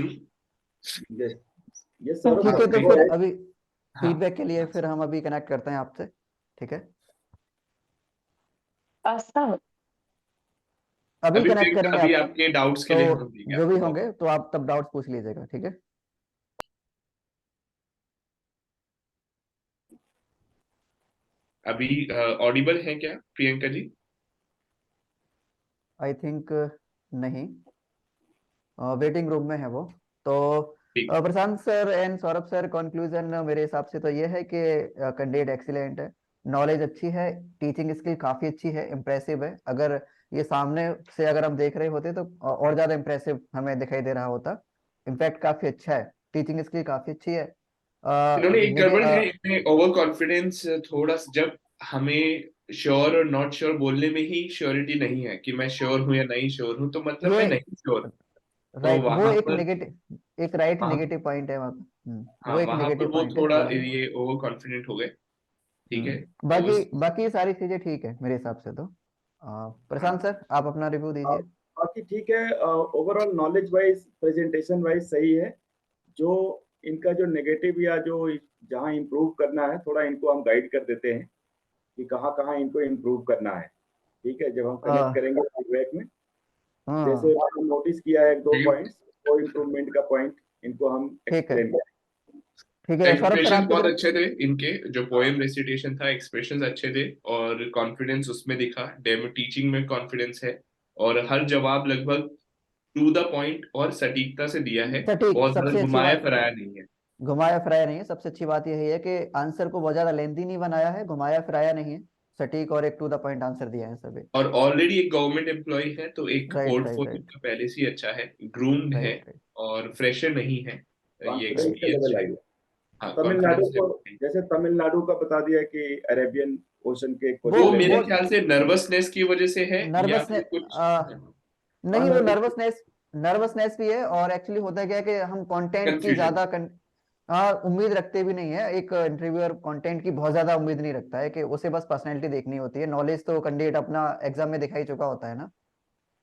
ये सर, ठीक है, तो फिर अभी हाँ। फीडबैक के लिए फिर हम अभी कनेक्ट करते हैं आपसे, ठीक है? सर, अभी अभी कनेक्ट करेंगे अभी आपको, आपके डाउट्स के तो लिए हम देंगे जो भी आपको मौका। होंगे तो आप तब डाउट्स पूछ लीजिएगा, ठीक है। अभी ऑडिबल है क्या प्रियंका जी? आई थिंक नहीं, वेटिंग रूम में है वो। तो ठीक। Prashant sir and Saurabh sir, conclusion मेरे हिसाब से तो ये है कि कैंडिडेट एक्सीलेंट है, नॉलेज अच्छी है, टीचिंग स्किल काफी अच्छी है, इम्प्रेसिव है। अगर ये सामने से अगर हम देख रहे होते तो और ज्यादा इम्प्रेसिव हमें दिखाई दे रहा होता। इनफैक्ट काफी अच्छा है, टीचिंग स्किल काफी अच्छी है। इन्होंने एक गड़बड़ है इनमें, ओवर कॉन्फिडेंस थोड़ा सा, जब हमें श्योर और नॉट श्योर बोलने में ही श्योरिटी नहीं है कि मैं श्योर हूं या नहीं श्योर हूं, तो मतलब ये मैं नहीं श्योर। तो राइट, वो वहां एक पर नेगेटिव, एक राइट वहां नेगेटिव पॉइंट है वहाँ पे। हाँ, वो एक वहां पर नेगेटिव वो पॉइंट है थोड़ा थोड़ा सा। ये ओवर कॉन्फिडेंट हो गए। ठीक है, तो बाकी बाकी सारी चीजें ठीक है मेरे हिसाब से तो। हाँ, प्रशांत सर, आप अपना रिव्यू दीजिए। बाकी ठीक है, overall knowledge wise presentation wise सही है। जो इनका जो नेगेटिव या जो जहाँ इम्प्रूव करना है, थोड़ा इनको हम गाइड कर देते हैं कि कहाँ कहाँ इनको इम्प्रूव करना है। ठीक है, जब हम कनेक्ट आ, करेंगे फीडबैक में, जैसे हाँ मैंने नोटिस किया है एक दो ठीक पॉइंट्स, वो इम्प्रूवमेंट का पॉइंट इनको हम ठीक है, एक्सप्लेन करें। ठीक है सौरभ सर, एक्सप्रेशन आपकी बहुत तरफ। अच्छे थे इनके, जो पोएम रेसिटेशन था, एक्सप्रेशंस अच्छे थे और कॉन्फिडेंस उसमें दिखा, डेमो टीचिंग में कॉन्फिडेंस है, और हर जवाब लगभग टू द पॉइंट और सटीकता से दिया है। सटीक, बहुत ज्यादा सबसे अच्छी घुमाया बात, फिराया नहीं है। घुमाया फिराया नहीं है। सबसे अच्छी बात यही है कि आंसर को बहुत ज्यादा लेंथी नहीं बनाया है, घुमाया फिराया नहीं है, सटीक और एक टू द पॉइंट आंसर दिया है सभी। और ऑलरेडी एक गवर्नमेंट एम्प्लॉय है, तो एक राइट राइट पोर्टफोलियो राइट का पहले से ही अच्छा है, ग्रूम्ड है, राइट राइट और फ्रेशर नहीं है, ये कॉन्फिडेंस का एक्सपीरियंस लेवल है। आई है। हाँ, तमिलनाडु कॉन्फिडेंस को, लेवल है। जैसे तमिलनाडु का बता दिया कि अरेबियन ओशन के वो क्वेश्चन मेरे वो ख्याल से नर्वसनेस की वजह से है, या नर्वसनेस, फिर कुछ। नहीं वो अनर्विक नर्वसनेस, नर्वसनेस भी है। और एक्चुअली होता है क्या है कि हम कंटेंट की कंफ्यूजन। ज्यादा उम्मीद रखते भी नहीं है। एक इंटरव्यूअर कंटेंट की बहुत ज्यादा उम्मीद नहीं रखता है, कि उसे बस पर्सनैलिटी देखनी होती है, नॉलेज तो कैंडिडेट अपना एग्जाम में दिखाई चुका होता है ना।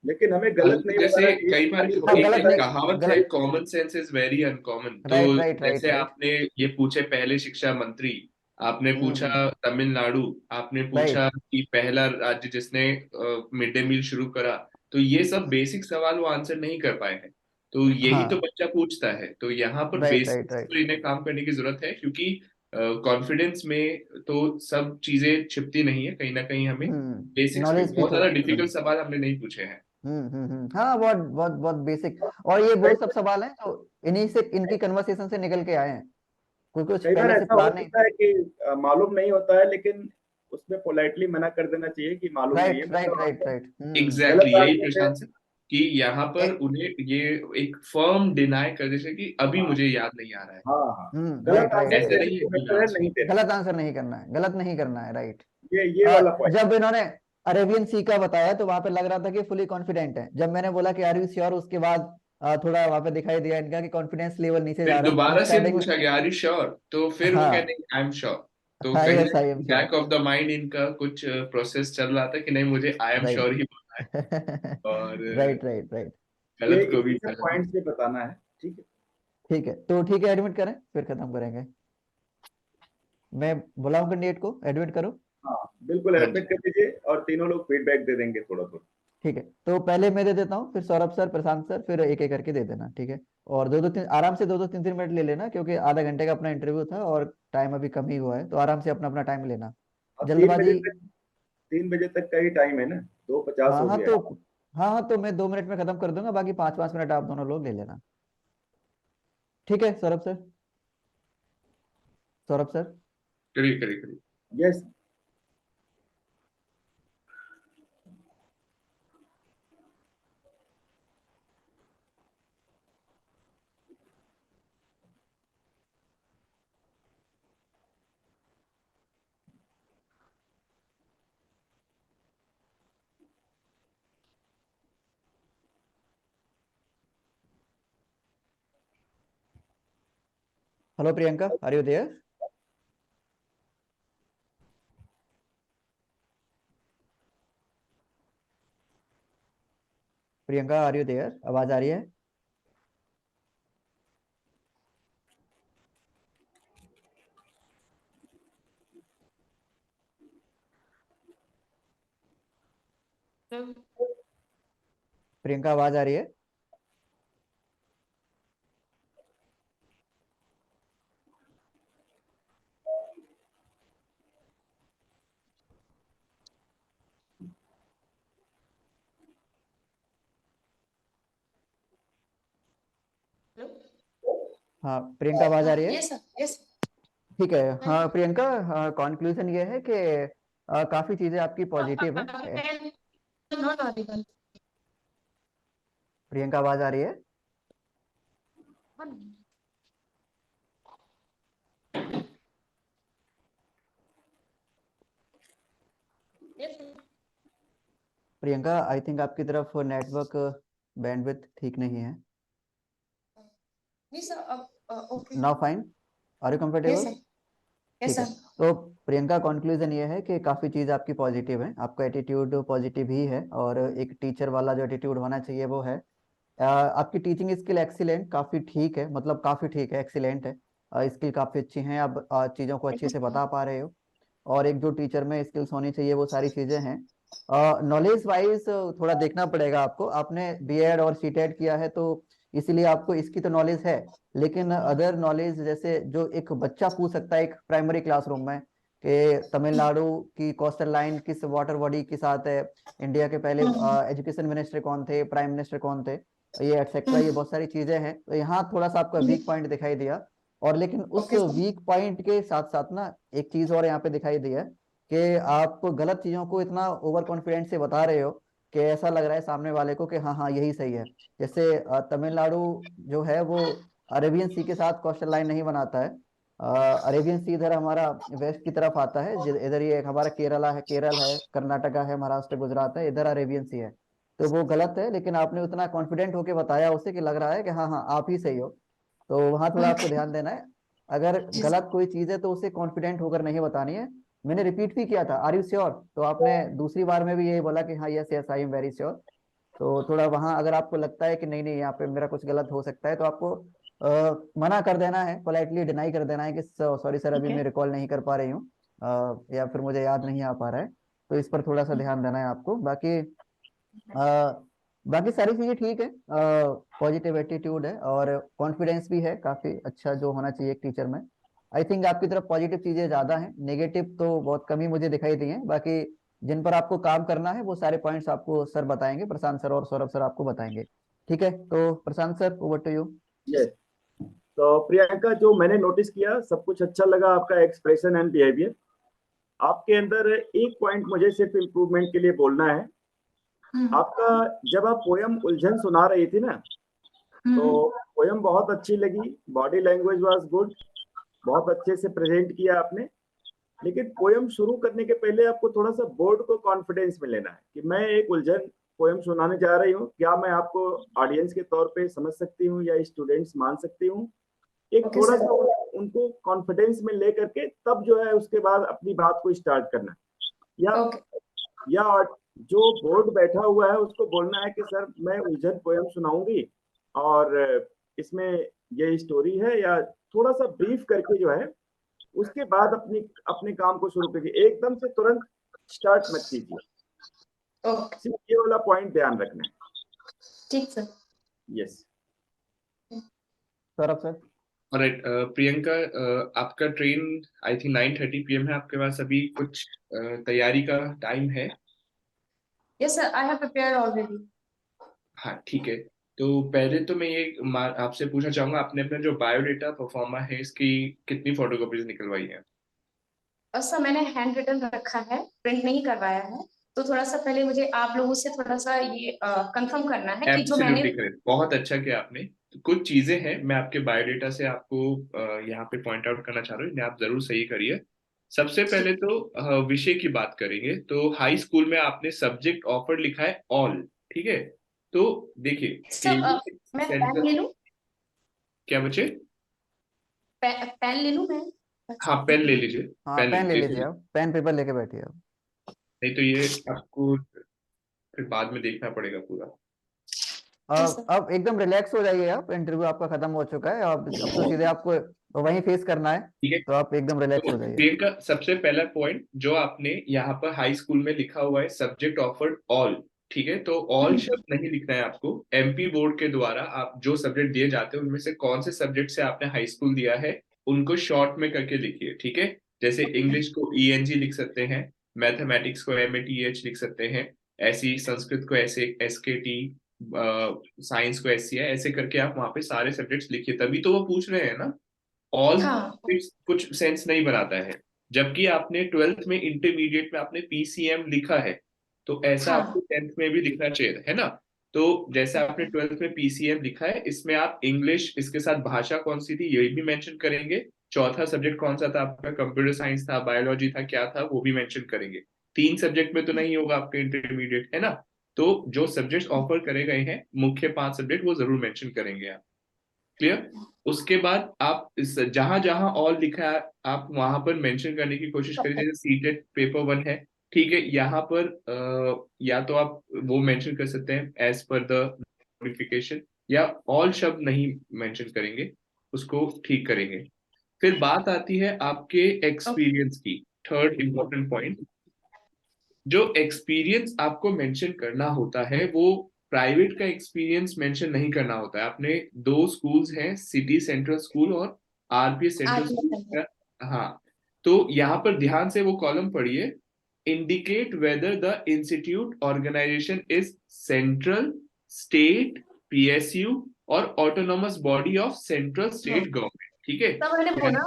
लेकिन हमें गलत नहीं जैसे बताना चाहिए। कई बार हाँ एक गलत एक नहीं, कहावत है, गलत, common sense is very uncommon. तो राइट राइट राइट जैसे राइट। आपने ये पूछे पहले शिक्षा मंत्री, आपने पूछा तमिलनाडु, आपने पूछा राइट, कि पहला राज्य जिसने मिड डे मील शुरू करा, तो ये सब बेसिक सवाल वो आंसर नहीं कर पाए हैं। तो यही तो हाँ बच्चा पूछता है, तो यहाँ पर राइट राइट बेसिक्स राइट। तो इन्हें काम करने की जरूरत है, क्योंकि कॉन्फिडेंस में तो सब चीजें छिपती नहीं है, कहीं ना कहीं हमें बेसिक्स पे नॉलेज की बहुत तो ज्यादा डिफिकल्ट सवाल हमने नहीं पूछे हैं। हाँ बहुत बहुत बहुत बेसिक। और ये वो सब सवाल हैं जो इन्हीं से, इनकी कन्वर्सेशन से निकल के आए हैं, कोई कुछ कई बार पहले से ऐसा हो प्लान नहीं। सकता है कि मालूम नहीं होता है, लेकिन उसमें पोलाइटली मना कर देना चाहिए कि मालूम नहीं है, राइट राइट मतलब राइट आपने राइट। एग्जैक्टली गलत यही आंसर दे। प्रशांत सर, कि यहाँ पर उन्हें ये एक फर्म डिनाई कर देते कि अभी हाँ मुझे याद नहीं आ रहा है। हाँ हाँ, गलत राइट राइट आंसर ऐसे राइट। देने नहीं से है कि बेहतर है लास्ट नहीं में। देना। गलत आंसर नहीं करना है, गलत नहीं करना है, राइट। ये वाला पॉइंट। जब इन्होंने अरेबियन सी का बताया तो वहां पे लग रहा था कि फुली कॉन्फिडेंट है। जब मैंने बोला कि आर यू श्योर, उसके बाद थोड़ा वहां पे दिखाई दिया इनका कि कॉन्फिडेंस लेवल नीचे जा फिर रहा है दोबारा सेम स्टार्टिंग में। पूछा गया, आर यू श्योर, तो फिर वो कहते हाँ हैं आई एम श्योर। तो हाँ, कहीं यस ना I am sure, back of the mind इनका कुछ प्रोसेस चल रहा था कि नहीं, मुझे आई एम राइट। श्योर ही बोलना है, और राइट राइट राइट। ये गलत को भी इसी सब पॉइंट से बताना है। ठीक है। ठीक है, तो ठीक है, एडमिट करें फिर खत्म करेंगे। मैं बुलाऊं कैंडिडेट को, एडमिट करूं। हाँ बिल्कुल, हाँ एडमिट जी। कर दीजिए और तीनों लोग फीडबैक दे देंगे थोड़ा थोड़ा। ठीक है, तो पहले मैं दे देता हूँ, फिर सौरभ सर, प्रशांत सर, फिर एक एक करके दे देना, ठीक है। और दो दो तीन आराम से, दो दो तीन तीन मिनट ले लेना, क्योंकि आधा घंटे का अपना इंटरव्यू था और टाइम अभी कम ही हुआ है, तो आराम से अपना अपना टाइम लेना, अब जल्दबाजी। 3 बजे तक का ही टाइम है ना, 2:50 हाँ हो हाँ गया तो, है। हाँ हाँ तो मैं 2 मिनट में खत्म कर दूंगा, बाकी 5 5 मिनट आप दोनों लोग ले लेना। ठीक है सौरभ सर, सौरभ सर। करिए करिए करिए। Yes. Hello Priyanka, are you there? Priyanka, are you there? आवाज आ रही है? प्रियंका आवाज आ रही है? हाँ प्रियंका आवाज आ रही है? Yes sir, yes. ठीक है। हाँ प्रियंका, कंक्लूजन ये है कि काफी चीजें आपकी पॉजिटिव है। Not Audible. प्रियंका आवाज आ रही है? प्रियंका आई थिंक आपकी तरफ नेटवर्क बैंडविड्थ ठीक नहीं है। Yes sir, okay. Now fine, are you yes comfortable? Sir, yes ठीक है। सर। तो प्रियंका कंक्लूजन ये है कि काफी चीज आपकी पॉजिटिव है, आपका एटीट्यूड पॉजिटिव ही है और एक टीचर वाला जो एटीट्यूड होना चाहिए वो है। आपकी टीचिंग स्किल एक्सीलेंट, काफी ठीक है, मतलब काफी ठीक है, एक्सीलेंट है। स्किल काफी अच्छी हैं, आप चीजों को अच्छे से बता पा रहे हो और एक जो टीचर में स्किल्स होनी चाहिए वो सारी चीजें हैं। नॉलेज वाइज थोड़ा देखना पड़ेगा आपको, आपने बीएड और सीटेट किया है तो इसीलिए आपको इसकी तो नॉलेज है, लेकिन अदर नॉलेज जैसे जो एक बच्चा पूछ सकता है एक प्राइमरी क्लासरूम में कि तमिलनाडु की कोस्टल लाइन किस वाटर बॉडी के साथ है, इंडिया के पहले एजुकेशन मिनिस्टर कौन थे, प्राइम मिनिस्टर कौन थे, ये एटसेट्रा, ये बहुत सारी चीजें हैं। तो यहाँ थोड़ा सा आपका वीक पॉइंट दिखाई दिया। और लेकिन उस Okay, sir. वीक पॉइंट के साथ साथ ना एक चीज और यहाँ पे दिखाई दी है कि आप गलत चीजों को इतना ओवर कॉन्फिडेंस से बता रहे हो कि ऐसा लग रहा है सामने वाले को कि हाँ हाँ यही सही है। जैसे तमिलनाडु जो है वो अरेबियन सी के साथ कोस्टल लाइन नहीं बनाता है। अरेबियन सी इधर हमारा वेस्ट की तरफ आता है, इधर ये हमारा केरला है, केरल है, कर्नाटका है, महाराष्ट्र, गुजरात है, इधर अरेबियन सी है। तो वो गलत है, लेकिन आपने उतना कॉन्फिडेंट होके बताया उसे कि लग रहा है कि हाँ हाँ आप ही सही हो। तो वहां थोड़ा आपको ध्यान देना है, अगर जी गलत कोई चीज है तो उसे कॉन्फिडेंट होकर नहीं बतानी है। मैंने रिपीट भी किया था आर यू श्योर, तो आपने दूसरी बार में भी यही बोला कि हाँ yes yes I am very sure. तो थोड़ा वहां अगर आपको लगता है कि नहीं नहीं यहाँ पे मेरा कुछ गलत हो सकता है तो आपको मना कर देना है, पोलाइटली डिनाई कर देना है कि सॉरी सर अभी Okay. मैं रिकॉल नहीं कर पा रही हूँ, या फिर मुझे याद नहीं आ पा रहा है। तो इस पर थोड़ा सा ध्यान देना है आपको। बाकी बाकी सारी चीजें ठीक है, पॉजिटिव एटीट्यूड है और कॉन्फिडेंस भी है काफी अच्छा जो होना चाहिए एक टीचर में। आई थिंक आपकी तरफ पॉजिटिव चीजें ज्यादा हैं, नेगेटिव तो बहुत कम ही मुझे दिखाई दी हैं। बाकी जिन पर आपको काम करना है वो सारे पॉइंट्स आपको सर बताएंगे, प्रशांत सर और सौरभ सर आपको बताएंगे। ठीक है, तो Prashant sir over to you. Yes. तो प्रियंका, जो मैंने नोटिस किया सब कुछ अच्छा लगा, आपका एक्सप्रेशन एंड बिहेवियर। आपके अंदर एक पॉइंट मुझे सिर्फ इम्प्रूवमेंट के लिए बोलना है। आपका जब आप पोयम उलझन सुना रही थी ना, तो पोयम बहुत अच्छी लगी, बॉडी लैंग्वेज वाज गुड, बहुत अच्छे से प्रेजेंट किया आपने। लेकिन पोयम शुरू करने के पहले आपको थोड़ा सा बोर्ड को कॉन्फिडेंस में लेना है कि मैं एक उलझन पोयम सुनाने जा रही हूँ, क्या मैं आपको ऑडियंस के तौर पे समझ सकती हूँ या स्टूडेंट्स मान सकती हूँ। एक Okay, थोड़ा sir. सा उनको कॉन्फिडेंस में ले करके तब जो है उसके बाद अपनी बात को स्टार्ट करना, या Okay. या जो बोर्ड बैठा हुआ है उसको बोलना है कि सर मैं उलझन पोयम सुनाऊंगी और इसमें ये स्टोरी है, या थोड़ा सा ब्रीफ करके जो है उसके बाद अपनी अपने काम को शुरू कीजिए, एकदम से तुरंत स्टार्ट मत कीजिए। Okay. सिर्फ ये वाला पॉइंट ध्यान रखना है। ठीक sir. Yes. Saurabh sir. Alright Priyanka, आपका ट्रेन आई थिंक 9:30 PM है, आपके पास अभी कुछ तैयारी का टाइम है? Yes sir, I have prepared already. हाँ ठीक है। तो पहले तो मैं ये आपसे पूछना चाहूंगा, आपने अपना जो बायोडेटा परफॉर्मा है इसकी कितनी फोटोकॉपीज निकलवाई है? और सर मैंने हैंड रिटन रखा है, प्रिंट नहीं करवाया है। तो थोड़ा सा पहले मुझे आप लोगों से थोड़ा सा ये कंफर्म करना है कि जो मैंने एब्सोल्युटली करेक्ट, बहुत अच्छा किया आपने। तो कुछ चीजें हैं मैं आपके बायोडेटा से आपको यहाँ पे पॉइंट आउट करना चाह रहा हूँ, इन्हें आप जरूर सही करिए। सबसे पहले तो विषय की बात करेंगे, तो हाई स्कूल में आपने सब्जेक्ट ऑफर लिखा है ऑल, ठीक है? तो देखिए सर मैं पेन ले लूं? क्या बच्चे? पेन ले लूं मैं? हाँ पेन ले लीजिए, हाँ पेन ले पेन ले लीजिए। लीजिए, आप पेन पेपर लेके बैठिए आप। नहीं तो ये आपको फिर बाद में देखना पड़ेगा पूरा। अब एकदम रिलैक्स हो जाइए, आप इंटरव्यू आपका खत्म हो चुका है, अब तो सीधे आपको वहीं फेस करना है, ठीक है, तो आप एकदम रिलैक्स तो हो जाइए। प्रियंका सबसे पहला पॉइंट जो आपने यहाँ पर हाई स्कूल में लिखा हुआ है सब्जेक्ट ऑफर्ड ऑल, ठीक है, तो ऑल हम्म। शब्द नहीं लिखना है आपको। एमपी बोर्ड के द्वारा आप जो सब्जेक्ट दिए जाते हैं उनमें से कौन से सब्जेक्ट से आपने हाई स्कूल दिया है उनको शॉर्ट में करके लिखिए, ठीक है। जैसे इंग्लिश को ईएनजी लिख सकते हैं, मैथमेटिक्स को एमएटीएच लिख सकते हैं, ऐसी संस्कृत को ऐसे एसकेटी, साइंस को एससीआई, ऐसे करके आप वहां पे सारे सब्जेक्ट्स लिखिए, तभी तो वो पूछ रहे हैं ना। ऑल हाँ कुछ सेंस नहीं बनाता है। जबकि आपने ट्वेल्थ में, इंटरमीडिएट में आपने पीसीएम लिखा है, तो ऐसा आपको हाँ टेंथ में भी लिखना चाहिए, है ना। तो जैसे आपने ट्वेल्थ में पीसीएम लिखा है, इसमें आप इंग्लिश, इसके साथ भाषा कौन सी थी ये भी मेंशन करेंगे, चौथा सब्जेक्ट कौन सा था आपका, कंप्यूटर साइंस था, बायोलॉजी था, क्या था वो भी मेंशन करेंगे। तीन सब्जेक्ट में तो नहीं होगा आपके इंटरमीडिएट, है ना। तो जो सब्जेक्ट ऑफर करे गए हैं, मुख्य 5 सब्जेक्ट वो जरूर मेंशन करेंगे आप। क्लियर। उसके बाद आप इस जहां जहां ऑल लिखा है आप वहां पर मेंशन करने की कोशिश करिए। जैसे सीटेट पेपर 1 है, ठीक है, यहाँ पर या तो आप वो मेंशन कर सकते हैं एज पर द नोटिफिकेशन, या ऑल शब्द नहीं मेंशन करेंगे, उसको ठीक करेंगे। फिर बात आती है आपके एक्सपीरियंस की, थर्ड इंपॉर्टेंट पॉइंट। जो एक्सपीरियंस आपको मेंशन करना होता है वो प्राइवेट का एक्सपीरियंस मेंशन नहीं करना होता है। आपने 2 स्कूल्स हैं, सिटी सेंट्रल स्कूल और आरपीएस सेंट्रल आरपीएस। स्कूल। हाँ, तो यहाँ पर ध्यान से वो कॉलम पढ़िए। Indicate whether the institute organization is central, state, PSU और autonomous body of central state government, ठीक है। तब मैंने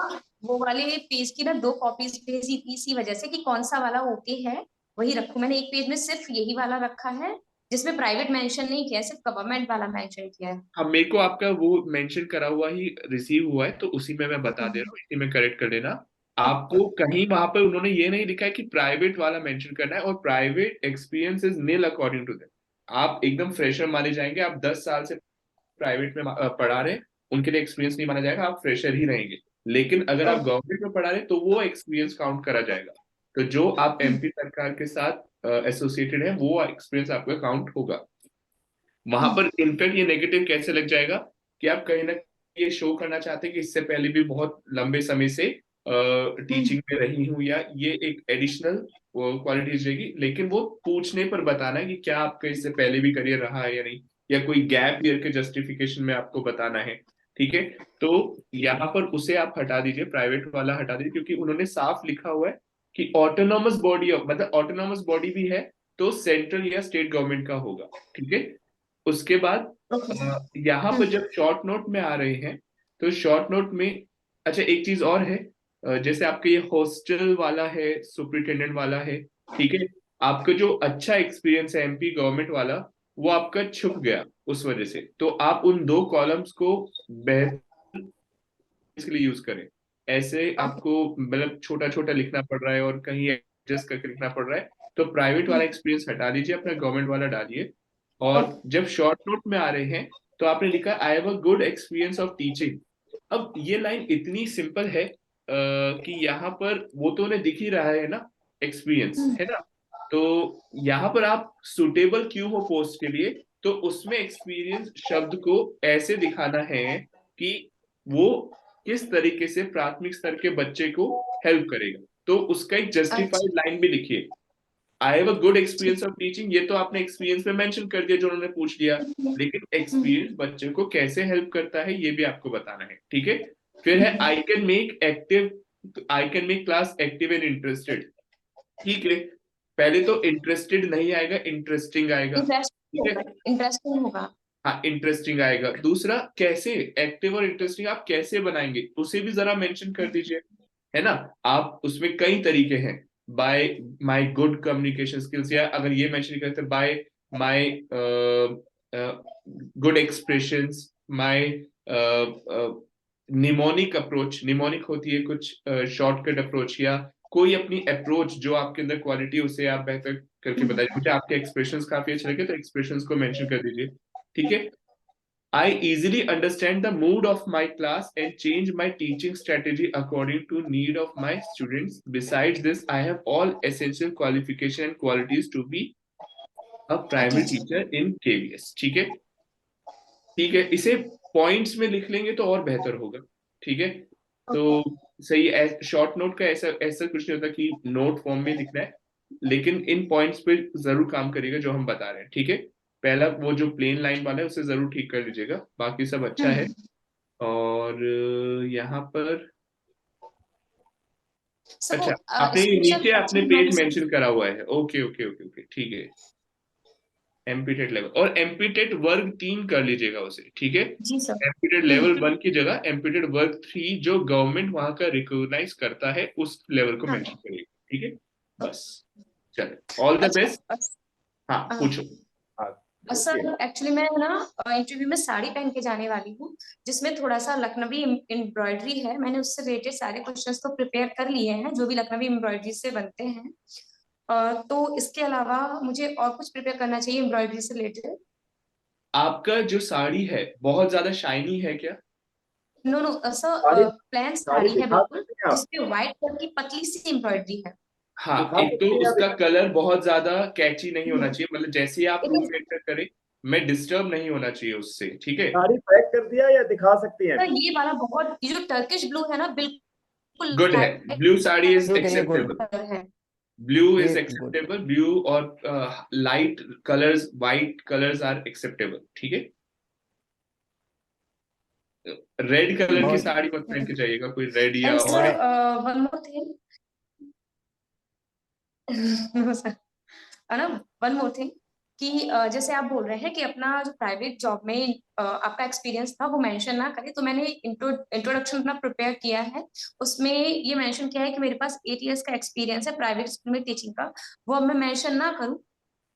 वो वाले पेज की ना 2 कॉपीज भेजी थी इसी वजह से कि कौन सा वाला ओके है वही रखूं। मैंने एक पेज में सिर्फ यही वाला रखा है जिसमें प्राइवेट मेंशन नहीं किया है, सिर्फ गवर्नमेंट वाला मेंशन किया है। हाँ, मेरे को आपका वो मेंशन करा हुआ ही रिसीव हुआ है, तो उसी में मैं बता दे रहा हूँ, इसी में करेक्ट कर देना। आपको कहीं वहां पर उन्होंने ये नहीं लिखा है कि प्राइवेट वाला मेंशन करना है, और private experience is nil according to them. आप एकदम फ्रेशर माने जाएंगे, आप 10 साल से प्राइवेट में पढ़ा रहे हैं, उनके लिए एक्सपीरियंस नहीं माना जाएगा, आप फ्रेशर ही रहेंगे। लेकिन अगर आप गवर्नमेंट में पढ़ा रहे हैं तो वो एक्सपीरियंस काउंट करा जाएगा। तो जो आप एमपी सरकार के साथ एसोसिएटेड है वो एक्सपीरियंस आपका काउंट होगा। वहां पर इनफैक्ट ये नेगेटिव कैसे लग जाएगा कि आप कहीं ना कहीं ये शो करना चाहते हैं कि इससे पहले भी बहुत लंबे समय से टीचिंग में रही हूँ, या ये एक एडिशनल क्वालिटीज रहेगी, लेकिन वो पूछने पर बताना है कि क्या आपका इससे पहले भी करियर रहा है या नहीं, या कोई गैप ईयर के जस्टिफिकेशन में आपको बताना है, ठीक है। तो यहाँ पर उसे आप हटा दीजिए, प्राइवेट वाला हटा दीजिए, क्योंकि उन्होंने साफ लिखा हुआ है कि ऑटोनॉमस बॉडी ऑफ, मतलब ऑटोनॉमस बॉडी भी है तो सेंट्रल या स्टेट गवर्नमेंट का होगा, ठीक है। उसके बाद यहाँ पर जब शॉर्ट नोट में आ रहे हैं, तो शॉर्ट नोट में, अच्छा एक चीज और है, जैसे आपके ये हॉस्टल वाला है, सुपरिटेंडेंट वाला है, ठीक है, आपका जो अच्छा एक्सपीरियंस है एमपी गवर्नमेंट वाला, वो आपका छुप गया उस वजह से। तो आप उन 2 कॉलम्स को बेहतर इसके लिए यूज करें। ऐसे आपको मतलब छोटा छोटा लिखना पड़ रहा है और कहीं एडजस्ट करके लिखना पड़ रहा है, तो प्राइवेट वाला एक्सपीरियंस हटा दीजिए, अपना गवर्नमेंट वाला डालिए। और जब शॉर्ट नोट में आ रहे हैं तो आपने लिखा I have a good experience of teaching. अब ये लाइन इतनी सिंपल है कि यहाँ पर वो तो उन्हें दिख ही रहा है ना, एक्सपीरियंस है ना। तो यहाँ पर आप सुटेबल क्यों हो पोस्ट के लिए, तो उसमें एक्सपीरियंस शब्द को ऐसे दिखाना है कि वो किस तरीके से प्राथमिक स्तर के बच्चे को हेल्प करेगा। तो उसका एक जस्टिफाइड लाइन भी लिखिए। I have a good experience of teaching, ये तो आपने एक्सपीरियंस में मेंशन कर दिया जो उन्होंने पूछ लिया, लेकिन एक्सपीरियंस बच्चे को कैसे हेल्प करता है ये भी आपको बताना है, ठीक है। फिर है I can make class active and interested, ठीक है। पहले तो इंटरेस्टेड नहीं आएगा, इंटरेस्टिंग आएगा, ठीक है। इंटरेस्टिंग होगा। हाँ, इंटरेस्टिंग आएगा। दूसरा, कैसे एक्टिव और इंटरेस्टिंग आप कैसे बनाएंगे उसे भी जरा मेंशन कर दीजिए, है ना। आप उसमें कई तरीके हैं, by my good communication skills, या अगर ये मेंशन करते हैं by my good expressions, my mnemonic approach, mnemonic होती है कुछ शॉर्टकट अप्रोच, या कोई अपनी अप्रोच जो आपके अंदर क्वालिटी उसे आप बेहतर करके बताइए। मुझे आपके एक्सप्रेशंस काफी अच्छे लगे तो एक्सप्रेशंस को मेंशन कर दीजिए, ठीक है। I easily understand the mood of my class and change my teaching strategy according to need of my students. Besides this, I have all essential qualification and qualities to be a primary teacher in KVS. ठीक है, ठीक है, इसे points में लिख लेंगे तो और बेहतर होगा, ठीक है। तो सही, शॉर्ट नोट का ऐसा ऐसा कुछ नहीं होता कि नोट फॉर्म में लिखना है, लेकिन इन पॉइंट्स पे जरूर काम करिएगा जो हम बता रहे हैं, ठीक है। पहला वो जो प्लेन लाइन वाला है उसे जरूर ठीक कर लीजिएगा, बाकी सब अच्छा है। और यहाँ पर सर वो अच्छा, आपने स्पेशल नीचे आपने कोचिंग पेज नॉट मेंशन करा हुआ है, ओके ओके ओके ओके, ठीक है। एमपीटेट लेवल और एमपीटेट वर्ग 3 कर लीजिएगा उसे, ठीक है। जी सर। एमपीटेट लेवल 1 की जगह एमपीटेट वर्ग 3 जो गवर्नमेंट वहां का रिकॉग्नाइज करता है उस लेवल को हाँ मेंशन करिएगा, ठीक है। बस, चलो, ऑल द अच्छा बेस्ट। हाँ, पूछो। हाँ, ओके। सर एक्चुअली मैं ना इंटरव्यू में साड़ी पहन के जाने वाली हूँ, जिसमें थोड़ा सा लखनवी एम्ब्रॉयडरी है। मैंने उससे रिलेटेड सारे क्वेश्चंस तो प्रिपेयर कर लिए हैं जो भी लखनवी एम्ब्रॉयडरी से बनते हैं। तो इसके अलावा मुझे और कुछ प्रिपेयर करना चाहिए एम्ब्रॉयडरी से रिलेटेड? आपका जो साड़ी है बहुत ज्यादा शाइनी है क्या? No no sari sir, plain sari sari है दिखा बिल्कुल, सकते हैं आप? जिसपे व्हाइट कलर की पतली सी एम्ब्रॉयडरी है। हाँ, दिखा एक तो सकते हैं उसका आप? कलर बहुत ज्यादा कैची नहीं होना हम्म, चाहिए, मतलब जैसे ही आप एक रूम में एंटर करें, मैं डिस्टर्ब नहीं होना चाहिए उससे, ठीक है। साड़ी पैक कर दिया या दिखा सकती हैं सर अभी? ये वाला बहुत, ये जो टर्किश ब्लू है ना, बिल्कुल गुड है, लाइट ब्लू साड़ी इज ठीक है, ये गुड, एक्सेप्टेबल। कलर है। ब्लू ये इज गुड। एक्सेप्टेबल, ब्लू और light colours, white colours are acceptable, ठीक है। रेड कलर की बहुत साड़ी मत पहन के जाइएगा, कोई रेड या एंड सर और। मैं वन मोर थिंग सर, है ना, वन मोर थिंग कि जैसे आप बोल रहे हैं कि अपना जो प्राइवेट जॉब में आपका एक्सपीरियंस था वो मेंशन ना करें, तो मैंने इंट्रोडक्शन अपना प्रिपेयर किया है। उसमें ये मेंशन किया है कि मेरे पास 8 इयर्स का एक्सपीरियंस है प्राइवेट स्कूल में टीचिंग का। वो अब मैं मेंशन ना करूं?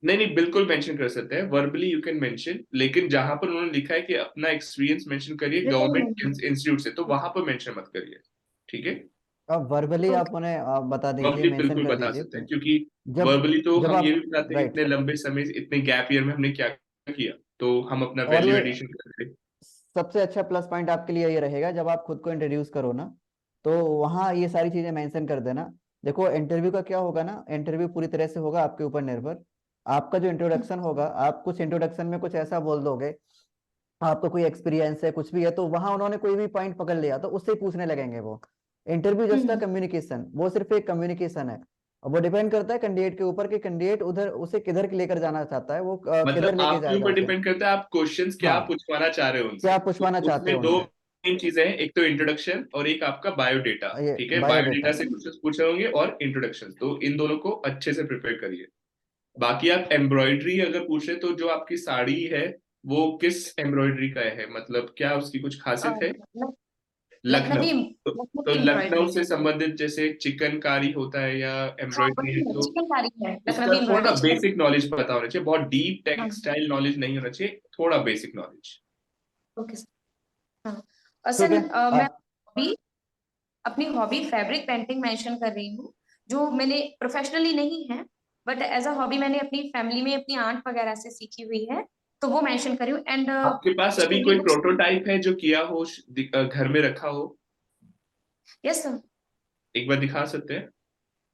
नहीं नहीं, बिल्कुल मेंशन कर सकते हैं, वर्बली यू कैन मेंशन, लेकिन जहां पर उन्होंने लिखा है कि अपना एक्सपीरियंस मेंशन करिए रिटर्न में गवर्नमेंट इंस्टीट्यूट से, तो वहां पर मेंशन मत करिए, ठीक है। अब वर्बली आप ओके। उन्हें आप बता दीजिए, वर्बली मेंशन बिल्कुल कर बता दीजिए। सकते हैं, क्योंकि जब वर्बली तो जब हम ये आप भी बताते हैं कि राइट, इतने लंबे समय से, इतने गैप ईयर में हमने क्या किया, तो हम अपना और वैल्यू ये एडिशन करते हैं। सबसे अच्छा प्लस पॉइंट आपके लिए ये रहेगा जब आप खुद को इंट्रोड्यूस करो ना, तो वहाँ ये सारी चीजें मेंशन कर देना। देखो इंटरव्यू का क्या होगा ना, इंटरव्यू पूरी तरह से होगा आपके ऊपर निर्भर। आपका जो इंट्रोडक्शन होगा, आप कुछ इंट्रोडक्शन में कुछ ऐसा बोल दोगे, आपको कोई एक्सपीरियंस है कुछ भी है, तो वहां उन्होंने कोई भी पॉइंट पकड़ लिया तो उससे ही पूछने लगेंगे वो। इंटरव्यू जस्ट हम्म कम्युनिकेशन, वो सिर्फ एक कम्युनिकेशन है। और वो डिपेंड करता है कैंडिडेट के ऊपर कि कैंडिडेट उधर उसे किधर लेकर जाना चाहता है, वो किधर मतलब लेके आपके जाएगा ऊपर उसे। डिपेंड करता है आप क्वेश्चंस क्या हाँ, पूछवाना चाह रहे हो उनसे, क्या तो पूछवाना चाहते उसमें हो दो उनसे, मेन चीजें हैं, एक तो इंट्रोडक्शन और एक आपका बायोडेटा, ये ठीक है। Biodata biodata. से क्वेश्चंस पूछे होंगे और इंट्रोडक्शन, तो इन दोनों को अच्छे से प्रिपेयर करिए। बाकी आप एम्ब्रॉयडरी अगर पूछे तो जो आपकी साड़ी है वो किस एम्ब्रॉयडरी का है, मतलब क्या उसकी कुछ खासियत है? लखनऊ, लखनवी तो, तो लखनवी लखनऊ एम्ब्रॉयडरी से संबंधित जैसे चिकनकारी होता है या हाँ एम्ब्रॉयडरी है, वही तो चिकनकारी है, उसका लखनवी थोड़ा एम्ब्रॉयडरी चिकन। बेसिक नॉलेज पता होना चाहिए, बहुत डीप हाँ टेक्सटाइल नॉलेज नहीं होना चाहिए, थोड़ा बेसिक नॉलेज। Okay sir. हाँ और ठीक सर है। मैं हॉबी, अपनी हॉबी फैब्रिक पेंटिंग मेंशन कर रही हूँ, जो मैंने प्रोफेशनली नहीं है, बट एज अ हॉबी मैंने अपनी फैमिली में अपनी आंट वगैरह से सीखी हुई है, तो वो मेंशन करी हूँ। एंड आपके पास अभी स्टोरी कोई बुक्स। प्रोटोटाइप है जो किया हो, घर में रखा हो? Yes sir. एक बार दिखा सकते हैं?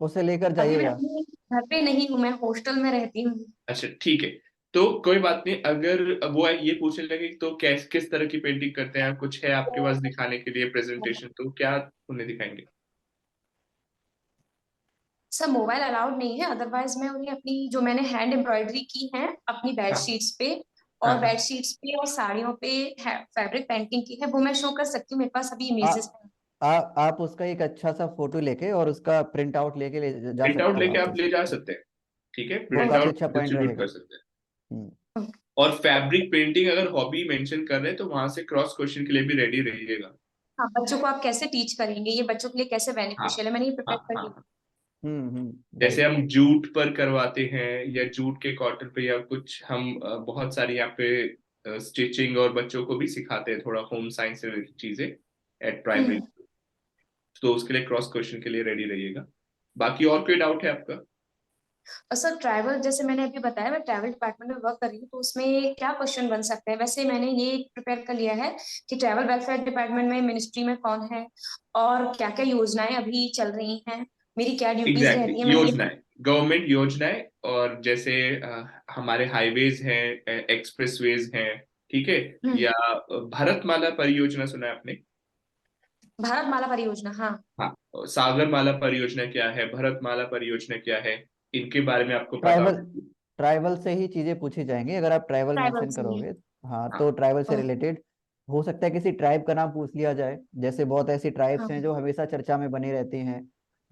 उसे लेकर अभी मैं जाइएगा। अपने घर पे नहीं हूँ, मैं हॉस्टल में रहती हूँ। अच्छा, ठीक है, तो कोई बात नहीं, अगर वो ये पूछने लगे तो किस किस तरह की पेंटिंग करते हैं, कुछ है आपके पास दिखाने के लिए प्रेजेंटेशन, तो क्या उन्हें दिखाएंगे? सर मोबाइल अलाउड नहीं है, अदरवाइज मैं उन्हें अपनी जो मैंने हैंड एम्ब्रॉयडरी की है अपनी बेड हाँ शीट्स पे, हाँ और हाँ। बेड शीट्स पे और साड़ियों पे फैब्रिक पेंटिंग की है, वो मैं शो कर सकती हूँ, मेरे पास अभी आ, इमेजेस हैं। आप उसका एक अच्छा सा फोटो लेके और उसका प्रिंट आउट लेके जा प्रिंट आउट सकते हो लेके आप आप ले उसे। जा सकते हैं, ठीक है, वो प्रिंट काफी आउट अच्छा पॉइंट डिस्ट्रीब्यूट रहेगा। कर सकते हैं। हम्म। और फैब्रिक पेंटिंग अगर हॉबी मेंशन कर रहे हैं तो वहां से क्रॉस क्वेश्चन के लिए भी रेडी रहिएगा। हाँ बच्चों को आप कैसे टीच करेंगे, ये बच्चों के लिए कैसे हाँ बेनिफिशियल है, मैंने ये हाँ प्रिपेयर कर हाँ लिया। हाँ। जैसे राइट। हम जूट पर करवाते हैं या जूट के कॉटन पे या कुछ, हम बहुत सारी यहाँ पे स्टिचिंग और बच्चों को भी सिखाते हैं थोड़ा होम साइंस से रिलेटेड चीजें एट प्राइमरी, हम्म तो उसके लिए क्रॉस क्वेश्चन के लिए रेडी रहिएगा। बाकी और कोई डाउट है आपका? और सर ट्रैवल, जैसे मैंने अभी बताया मैं ट्रैवल डिपार्टमेंट में वर्क कर रही हूँ, तो उसमें क्या क्वेश्चन बन सकते हैं? वैसे मैंने ये प्रिपेयर कर लिया है कि ट्रैवल वेलफेयर डिपार्टमेंट में मिनिस्ट्री में कौन है और क्या क्या योजनाएं अभी चल रही हैं, मेरी क्या ड्यूटीज एग्जैक्टली रहती है, मैंने ये। योजनाएं, गवर्नमेंट योजनाएं, और जैसे हमारे हाईवेज हैं, एक्सप्रेसवेज हैं, ठीक है, हम्म, या भारतमाला परियोजना सुना है आपने? भारतमाला परियोजना, हाँ। हाँ, सागरमाला परियोजना क्या है, भारतमाला परियोजना क्या है, इनके बारे में आपको पता ट्राइबल होगा। ट्राइबल से ही चीजें पूछी जाएंगी अगर आप ट्राइबल ट्राइबल मेंशन से ही। करोगे। हाँ, हाँ तो ट्राइबल से ओके। रिलेटेड हो सकता है किसी ट्राइब का नाम पूछ लिया जाए। जैसे बहुत ऐसी ट्राइब्स हाँ हैं जो हमेशा चर्चा में बनी रहती हैं।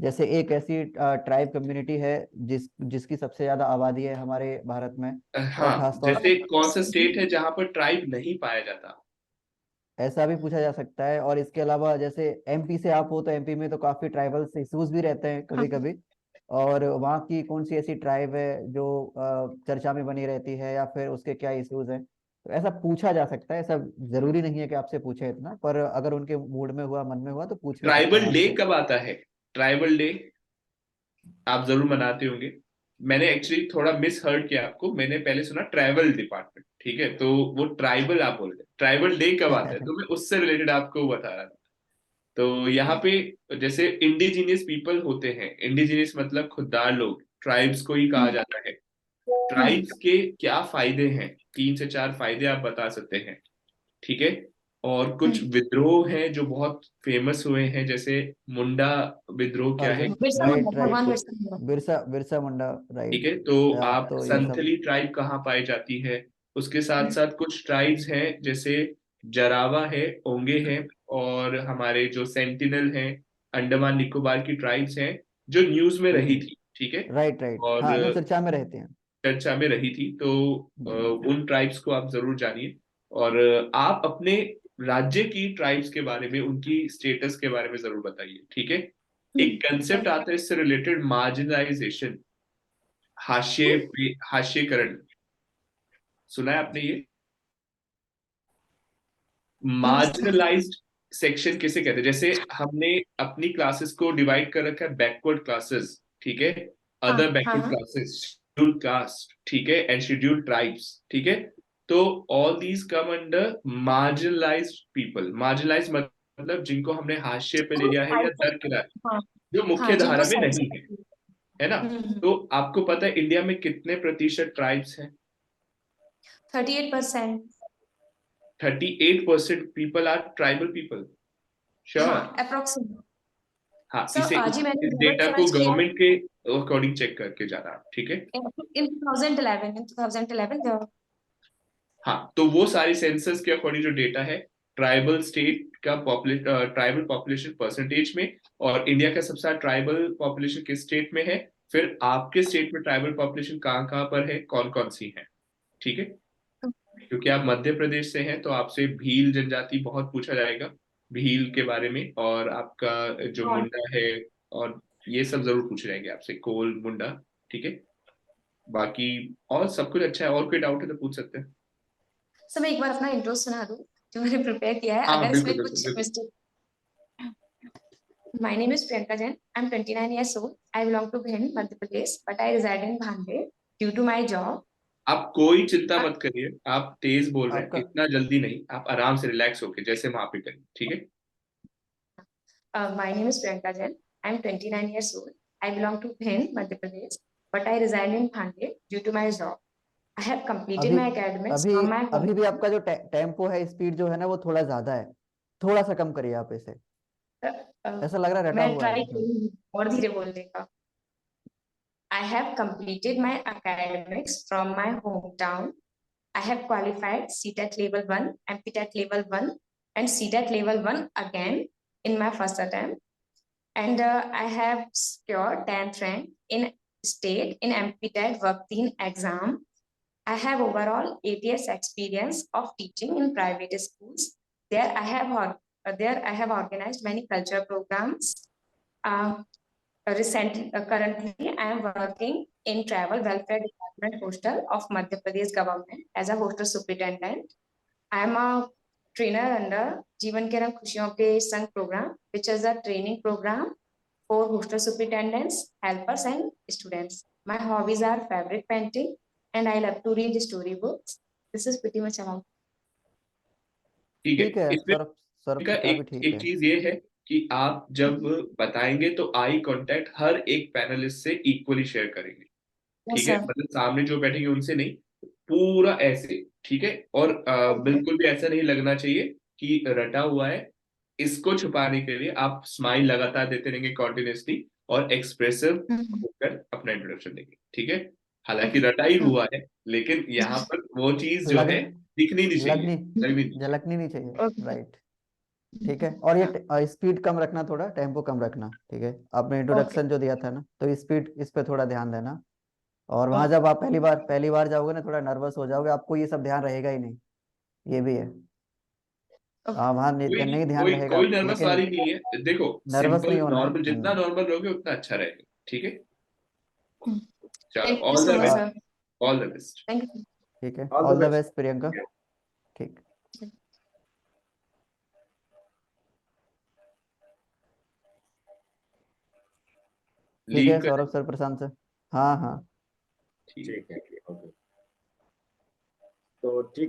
जैसे एक ऐसी ट्राइब कम्युनिटी है जिसकी सबसे ज्यादा आबादी है हमारे भारत में, और हाँ, खास तौर जैसे कौन सा से। स्टेट है जहां पर ट्राइब नहीं पाया जाता? ऐसा भी पूछा जा सकता है। और इसके अलावा जैसे एमपी से आप हो तो एमपी में तो काफी ट्राइबल इश्यूज भी रहते हैं कभी हाँ कभी। और वहाँ की कौन सी ऐसी ट्राइब है जो चर्चा में बनी रहती है, या फिर उसके क्या इश्यूज हैं, तो ऐसा पूछा जा सकता है। ऐसा जरूरी नहीं है कि आपसे पूछे इतना, पर अगर उनके मूड में हुआ, मन में हुआ, तो पूछ भी सकते हैं ट्राइबल डे आपसे। कब आता है? ट्राइबल डे आप जरूर मनाते होंगे। मैंने एक्चुअली थोड़ा मिस हर्ड किया आपको, मैंने पहले सुना ट्रैवल डिपार्टमेंट, ठीक है, तो वो ट्राइबल आप बोल रहे, ट्राइबल डे कब आता है, तो मैं उससे रिलेटेड आपको बता रहा था। तो यहाँ पे जैसे इंडिजिनियस पीपल होते हैं, इंडिजिनियस मतलब खुददार लोग, ट्राइब्स को ही कहा जाता है। ट्राइब्स के क्या फायदे हैं, 3 से 4 फायदे आप बता सकते हैं, ठीक है। और कुछ विद्रोह हैं जो बहुत फेमस हुए हैं, जैसे मुंडा विद्रोह क्या है, अर्जुन, बिरसा मुंडा, राइट राइट। भगवान बिरसा मुंडा। बिरसा बिरसा मुंडा, ठीक राइट। है। तो आप आप तो ये सब। संथली ट्राइब कहाँ पाई जाती है, उसके साथ साथ कुछ ट्राइब्स हैं जैसे जरावा है, ओंगे हैं, और हमारे जो सेंटिनल हैं, अंडमान निकोबार की ट्राइब्स हैं, जो न्यूज में रही थी, ठीक है, राइट राइट, और हाँ, जो चर्चा में रहते हैं। चर्चा में रही थी। तो हम्म। उन ट्राइब्स को आप जरूर जानिए, और आप अपने राज्य की ट्राइब्स के बारे में, उनकी स्टेटस के बारे में जरूर बताइए, ठीक है। एक कंसेप्ट आता है इससे रिलेटेड, मार्जिनलाइजेशन, हास्यकरण, सुना है आपने ये? मार्जिनलाइज्ड सेक्शन किसे कहते हैं? जैसे हमने अपनी क्लासेस को डिवाइड कर रखा है, बैकवर्ड क्लासेस, ठीक है, हाँ अदर हाँ बैकवर्ड हाँ। क्लासेस, शेड्यूल्ड कास्ट, ठीक है, एंड शेड्यूल्ड ट्राइब्स, ठीक है। तो all these come under marginalised people. Marginalised मतलब जिनको हमने हाशिए पे ले लिया है या दरकिनार, हाँ जो हाँ मुख्य जिनको धारा में साइड नहीं से। है ना। तो आपको पता है इंडिया में कितने प्रतिशत ट्राइब्स हैं? 38%। 38% people are tribal people. Sure? हाँ अप्रोक्सीमेट। हाँ, सर इसे आज ही मैंने इस गूगल डेटा को सर्च किया गवर्नमेंट के अकॉर्डिंग चेक करके जाना, ठीक है। इन 2011 हाँ, तो वो सारी सेंसस के अकॉर्डिंग जो डेटा है, ट्राइबल स्टेट का ट्राइबल पॉपुलेशन परसेंटेज में, और इंडिया का सबसे ज्यादा ट्राइबल पॉपुलेशन किस स्टेट में है, फिर आपके स्टेट में ट्राइबल पॉपुलेशन कहाँ कहाँ पर है, कौन कौन सी है, ठीक है। क्योंकि आप मध्य प्रदेश से हैं तो आपसे भील जनजाति बहुत पूछा जाएगा, भील के बारे में, और आपका जो और मुंडा है, और ये सब जरूर पूछ जाएंगे आपसे, कोल मुंडा, ठीक है। बाकी और सब कुछ अच्छा है, और कोई डाउट है तो पूछ सकते हैं। सर मैं एक बार अपना इंट्रो सुना दूं जो मैंने प्रिपेयर किया है, हाँ अगर बिल्कुल इसमें बिल्कुल कुछ बिल्कुल। Mistake. My name is Priyanka Jain. I'm 29 years old. I belong to Bhind, Madhya Pradesh, but I reside in Bhande due to my job. आप कोई चिंता मत करिए, आप तेज बोल रहे हैं, आपका इतना जल्दी नहीं, आप आराम से रिलैक्स होके जैसे वहां पे करिए, ठीक है। My name is Priyanka Jain. I'm 29 years old. I belong to Bhind, Madhya Pradesh, but I reside in Bhande due to my job. I have completed अभी my academics अभी from my home. अभी भी आपका जो tempo है, speed जो है ना, वो थोड़ा ज्यादा है। थोड़ा सा कम करिए आप इसे। ऐसा लग रहा है रटा मैं हुआ है। ट्राई करूंगी और धीरे बोलने का। I have completed my academics from my hometown. I have qualified CTET level 1, MPTET level 1, and CTET level 1 again in my first attempt. And I have secured 10th rank in state in MPTET work team exam. I have overall 8 years experience of teaching in private schools. There I have organized many culture programs. Uh, Currently, I am working in Travel Welfare Department Hostel of Madhya Pradesh government as a hostel superintendent. I am a trainer under Jeevan के रंग खुशियों के संग program, which is a training program for hostel superintendents, helpers, and students. My hobbies are fabric painting, and I love to read storybooks. This is pretty much about. ठीक है। ठीक है इसमें सर। सर का काफी एक ठीक एक है। चीज ये है कि आप जब बताएंगे तो आई कांटेक्ट हर एक पैनलिस्ट से इक्वली शेयर करेंगे, Yes, ठीक है, sir. मतलब सामने जो बैठेंगे उनसे नहीं, पूरा ऐसे, ठीक है। और Okay. बिल्कुल भी ऐसा नहीं लगना चाहिए कि रटा हुआ है। इसको छुपाने के लिए आप स्माइल लगातार देते रहेंगे कॉन्टिन्यूसली, और एक्सप्रेसिव होकर अपना इंट्रोडक्शन देंगे, ठीक है। हालांकि रटाई हुआ है, लेकिन यहाँ पर वो चीज जो लग है दिखनी नहीं चाहिए, लगनी लगनी नहीं चाहिए। झलकनी नहीं चाहिए, Okay. राइट। ठीक है, और ये स्पीड कम रखना, थोड़ा टेम्पो कम रखना, ठीक है। आपने इंट्रोडक्शन जो दिया था ना, तो स्पीड इस पे थोड़ा ध्यान देना। और वहां जब आप पहली बार जाओगे ना, थोड़ा नर्वस हो जाओगे, आपको ये सब ध्यान रहेगा ही नहीं, ये भी है। वहाँ कोई नहीं ध्यान कोई रहेगा, कोई नर्वस लेकिन वाली नहीं है, देखो नर्वस सिंपल नहीं होना है। नॉर्मल, जितना नॉर्मल रहोगे उतना अच्छा रहेगा, ठीक है। चलो, thank you all so the much best, sir, all the best. Thank you. ठीक है, all the all the best. Best Priyanka. ठीक ठीक लीव है, कर, सौरभ सर, प्रशांत सर। हाँ हाँ। ठीक है। ठीक है, ओके। तो ठीक